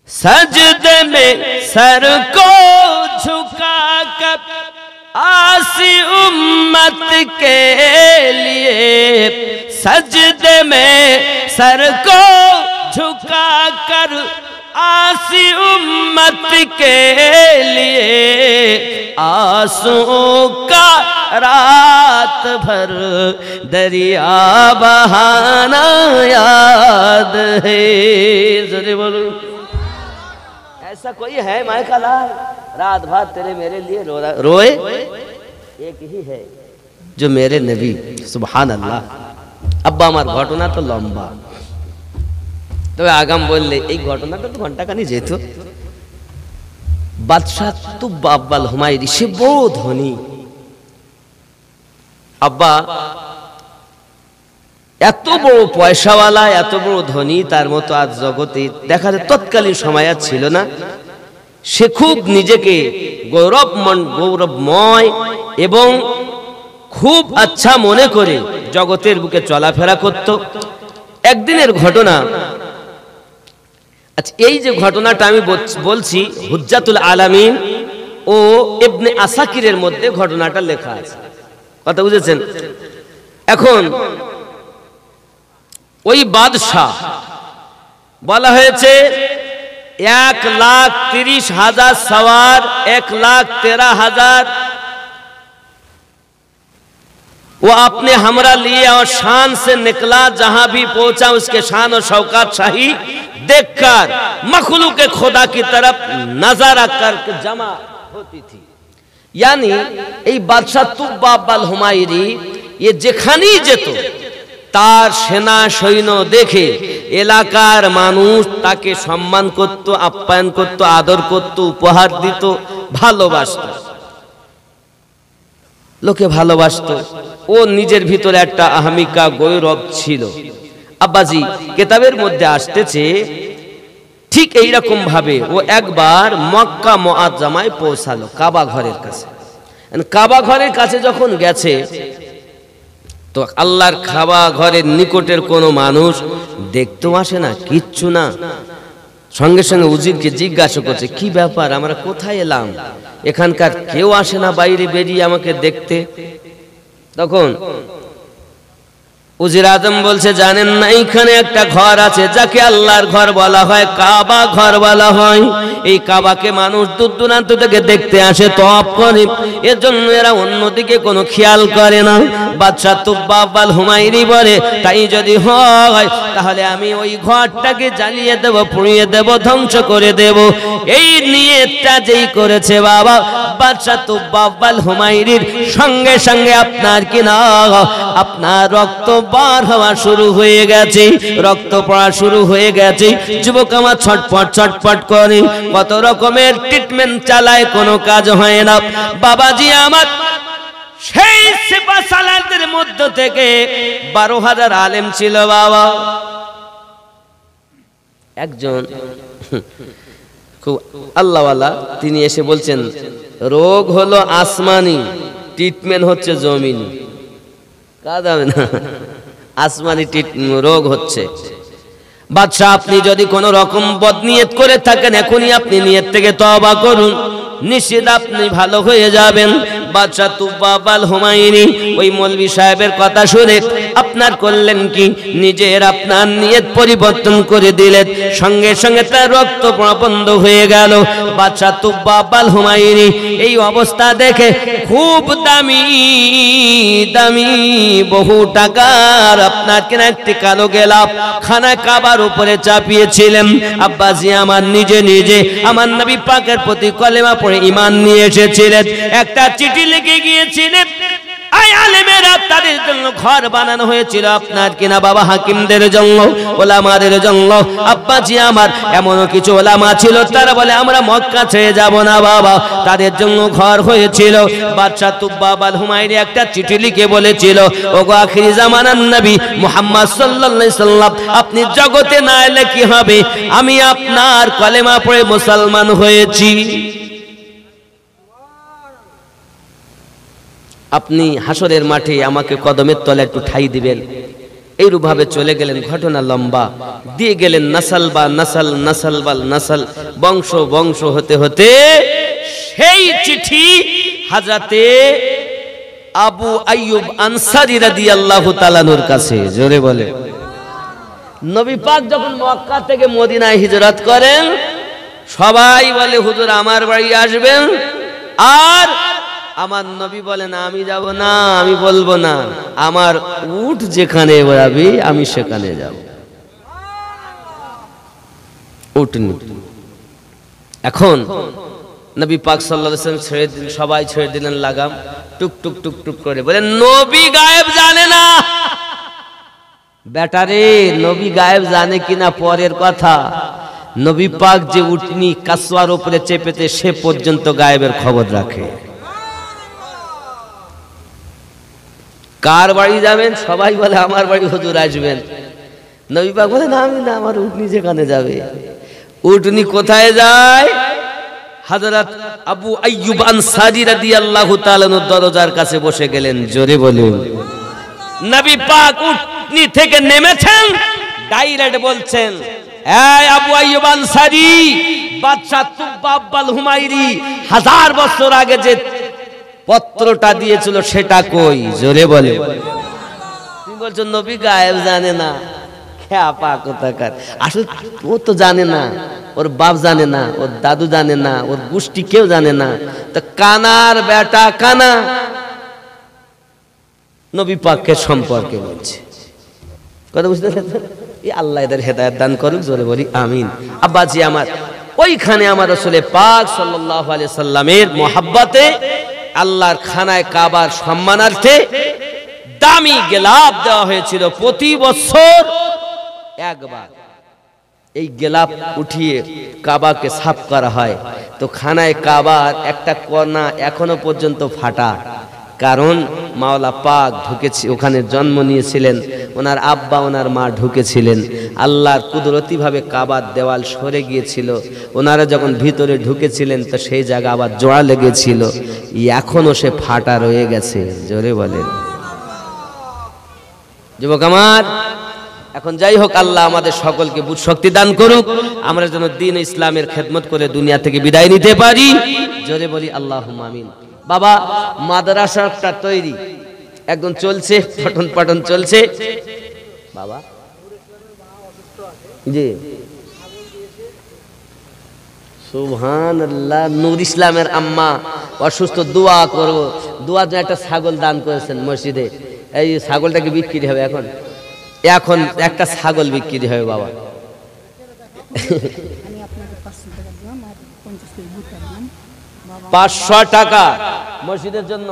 सजदे में सर को झुका कर आसी उम्मत के लिए, सजदे में सर को झुका कर आसी उम्मत के लिए, आंसुओं का रात भर दरिया बहाना याद है। ज़रा बोलो। ऐसा कोई है माय का लाल, रात भर तेरे मेरे लिए रोए, एक ही है जो मेरे नबी। सुभान अल्लाह। अब्बा আমার ঘটনা তো লম্বা, তবে আগাম বললে এই ঘটনাটা তো ঘন্টাখানি যেত। বাদশাহ তুব্বা আব্বাল হুমায়ুনি, সে বড় ধনী। আব্বা এত বড় পয়সাওয়ালা, এত বড় ধনী, তার মতো আজ জগতে দেখা যায় তৎকালীন সময় আর ছিল না। সে খুব নিজেকে গৌরবময় এবং খুব আচ্ছা মনে করে জগতের বুকে চলাফেরা করত। একদিনের ঘটনা, আচ্ছা এই যে ঘটনাটা আমি বলছি হুজ্জাতুল আলামিন ও ইবনে আসাকিরের মধ্যে ঘটনাটা লেখা আছে, কথা বুঝেছেন? এখন ওই বাদশাহ বলা হয়েছে 1,30,000 सवार, 1,13,000 वो अपने हमरा लिए और शान से निकला, जहां भी पहुंचा उसके शान और शौकत शाही देखकर मखलूक खुदा की तरफ नजारा करके जमा होती थी। यानी এই বাদশা তুব্বাব আল হুমায়রি এ যেখানেই যেত তার সেনা সৈন্য দেখে এলাকার মানুষ তাকে সম্মান করত, আপ্যায়ন করত, আদর করত, উপহার দিত, ভালোবাসত, লোকে ভালোবাসত। ও নিজের ভিতরে একটা আহমিকা গৌরব ছিল। আব্বাজি কিতাবের মধ্যে আসতেছে ঠিক এই রকম ভাবে ও একবার মক্কা মুআজ্জামায় পৌঁছালো, কাবা ঘরের কাছে। কাবা ঘরের কাছে যখন গেছে তো আল্লাহর কাবা ঘরের নিকটের কোনো মানুষ দেখতেও আসে না, কিচ্ছু না। সঙ্গে সঙ্গে উজিরকে জিজ্ঞাসা করছে, কি ব্যাপার, আমরা কোথায় এলাম, এখানকার কেউ আসে না বাইরে বেরিয়ে আমাকে দেখতে? তখন উজির আজম বলছে, জানেন না এখানে একটা ঘর আছে যাকে আল্লাহর ঘর বলা হয়, কাবা ঘর বলা হয়। এই কাবাকে মানুষ দূর দূরান্ত থেকে দেখতে আসে, তওয়াফ করে, এর জন্য এরা অন্যদিকে কোনো খেয়াল করে না। বাদশা তুব্বাব আল হুমায়রি বলে, তাই যদি হয় তাহলে আমি ওই ঘরটাকে জ্বালিয়ে দেব, পুড়িয়ে দেব, ধ্বংস করে দেব। এই নিয়তটা যেই করেছে বাবা বাদশা তুব্বাব আল হুমায়রির, সঙ্গে সঙ্গে আপনার কি না আপনার রক্ত বার হওয়া শুরু হয়ে গেছে, রক্ত পড়া শুরু হয়ে গেছে। যুবক আমার ছটপট ছটপট করে, কত রকমের ট্রিটমেন্ট চালায়, কোনো কাজ হয় না। বাবাজি আমার সেই সিপাহ সালারদের মধ্য থেকে 12,000 আলেম ছিল বাবা। একজন খুব আল্লাহওয়ালা, তিনি এসে বলছেন, রোগ হলো আসমানি, ট্রিটমেন্ট হচ্ছে জমিনি। কাজ হবে না, আসমানি রোগ হচ্ছে। বাদশা আপনি যদি কোনো রকম বদনিয়ত করে থাকেন, এখনই আপনি নিয়ত থেকে তওবা করুন, নিশ্চিত আপনি ভালো হয়ে যাবেন। বাদশা তুব্বাব আল হুমায়রি ওই মৌলভী সাহেবের কথা শুনে আপনার করলেন কি, নিজের আপনার নিয়ত পরিবর্তন করে দিলেন, সঙ্গে সঙ্গে তার রক্ত পড়া বন্ধ হয়ে গেল। বাদশা তুব্বাব আল হুমায়রি এই অবস্থা দেখে খুব দামি দামি বহু টাকার আপনার কেনা একটি কালো গেলাপ খানা কাবার উপরে চাপিয়েছিলেন। আব্বাজি আমার নিজে নিজে আমার নবী পাকের প্রতি কলেমা পড়ে ঈমান নিয়ে এসেছিলেন। একটা চিঠি লিখে গিয়েছিলেন, আই আলেমেরা তাদের জন্য ঘর বানানো হয়েছিল আপনার কিনা বাবা হাকিমদের জন্য, ওলামাদের জন্য। আব্বাজি আমার এমনও কিছু ওলামা ছিল তারা বলে আমরা মক্কা ছেড়ে যাব না বাবা, তাদের জন্য ঘর হয়েছিল। বাদশা তুব্বাব আল হুমায়রি একটা চিঠি লিখে বলেছিল, ওগো আখিরি জামানার নবী মুহাম্মদ সাল্লাল্লাহু আলাইহি সাল্লাম, আপনি জগতে না এলে কি হবে, আমি আপনার কলেমা পড়ে মুসলমান হয়েছি, আপনি হাসরের মাঠে আমাকে কদমের তলে একটু ঠাই দিবেন। এইরূপভাবে চলে গেলেন, ঘটনা লম্বা, দিয়ে গেলেন নাসাল বা নাসাল, নাসাল বাল নাসাল, বংশ বংশ হতে হতে সেই চিঠি হযরতে আবু আইয়ুব আনসারী রাদিয়াল্লাহু তাআলা নূর কাছে। জোরে বলে, নবী পাক যখন মক্কা থেকে মদিনায় হিজরত করেন, সবাই বলে হুজুর আমার বাড়ি আসবেন, আর আমার নবী বলেন আমি যাব না, আমি বলবো না, আমার উট যেখানে যাবে আমি সেখানে যাব। উটনি এখন নবী পাক সাল্লাল্লাহু আলাইহি ওয়াসাল্লাম ছেড়ে দিলেন, সবাই ছেড়ে দিলেন লাগাম, টুক টুক টুক টুক করে বলেন নবী গায়েব জানে না। বেটারে, নবী গায়েব জানে কিনা পরের কথা, নবী পাক যে উটনি কাসওয়ার উপরে চেপেতে সে পর্যন্ত গায়েবের খবর রাখে। কার বাড়ি যাবেন? সবাই বলে আমার বাড়ি হুজুর আসবেন। নবী পাক বলে না, আমি না, আমার উটনি যেখানে যাবে। উটনি কোথায় যায়? হযরত আবু আইয়ুব আনসারী রাদিয়াল্লাহু তাআলা দরজার কাছে বসে গেলেন। জোরে বলুন। নবী পাক উটনি থেকে নেমেছেন, ডাইরেক্ট বলছেন, এই আবু আইয়ুব আনসারী, বাদশা তুবাব্বাল হুমায়রি 1000 বছর আগে যে পত্রটা দিয়েছিল সেটা কই? জোরে বলে। তুমি বলছো নবী গায়েব জানে না। খ্যাপা কোথাকার। আসলে ও তো জানে না, ওর বাপ জানে না, ওর দাদু জানে না, ওর গোষ্ঠী কেউ জানে না। তো কানার বেটা কানা নবী পাকের সম্পর্কে বলছে। কথা বুঝতে পারছেন? আল্লাহ এদের হেদায়েত দান করুক। জোরে বলি আমিন। আব্বাজি আমার, ওইখানে আমার রাসূল পাক সাল্লাল্লাহু আলাইহি সাল্লামের মোহাব্বতে আল্লাহর খানায় কাবার সম্মানার্থে দামি গেলাপ দেওয়া হয়েছিল। প্রতি বছর একবার এই গেলাপ উঠিয়ে কাবাকে সাফ করা হয়। তো খানায় কাবার একটা কোণা এখনো পর্যন্ত ফাটা, কারণ মাওলা পাক ঢুকেছে ওখানে, জন্ম নিয়েছিলেন, ওনার আব্বা ওনার মা ঢুকেছিলেন। আল্লাহর কুদরতি ভাবে কাবার দেওয়াল সরে গিয়েছিল। ওনারা যখন ভিতরে ঢুকেছিলেন তো সেই জায়গা আবার জোড়া লেগেছিল, এখনো সে ফাটা রয়ে গেছে। জোরে বলেন যুবক আমার। এখন যাই হোক, আল্লাহ আমাদের সকলকে বুঝ শক্তি দান করুক, আমরা যেন দ্বীন ইসলামের খেদমত করে দুনিয়া থেকে বিদায় নিতে পারি। জোরে বলি আল্লাহুম্মা আমিন। বাবা, মাদ্রাসাটা তৈরি একদম চলছে, পঠন পাঠন চলছে। বাবা জি সুবহানাল্লাহ। নূর ইসলামের আম্মা অসুস্থ, দোয়া করব। দোয়ার জন্য একটা ছাগল দান করেছেন মসজিদে। এই ছাগলটাকে বিক্রি হবে এখন, এখন একটা ছাগল বিক্রি হবে বাবা। 500 টাকা মসজিদের জন্য,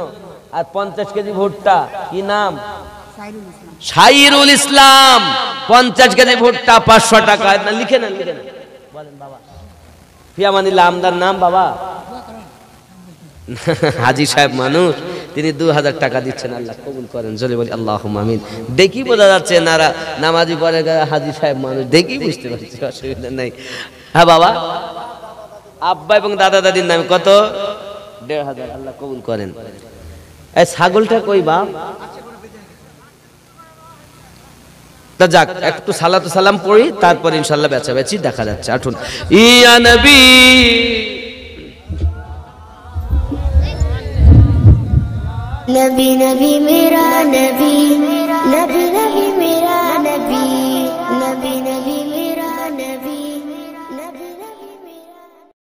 আর 50 কেজি ভুট্টা। কি নাম? শাইরুল ইসলাম। 50 কেজি ভুট্টা 500 টাকা। লিখে নেন, লিখে নেন, বলেন বাবা। ফিয়ামানিল্লাহ আমদার নাম বাবা। হাজী সাহেব মানুষ, তিনি 2000 টাকা দিচ্ছেন। আল্লাহ কবুল করেন। জোরে বলি আল্লাহুম্মা আমিন। দেখি বোঝা যাচ্ছে নারা নামাজি পরে হাজী সাহেব মানুষ, দেখি বুঝতে পারছি, অসুবিধা নেই। হ্যাঁ বাবা, আব্বা এবং দাদা দাদির নামে কত? 1500। আল্লাহ কবুল করেন। এই ছাগলটা কই বাপ? তা যাক, একটু সালাতু সালাম পড়ি, তারপর ইনশাআল্লাহ বেচা বেচি দেখা যাচ্ছে। আসুন। ইয়া নবী नबी नबी मेरा नबी, नबी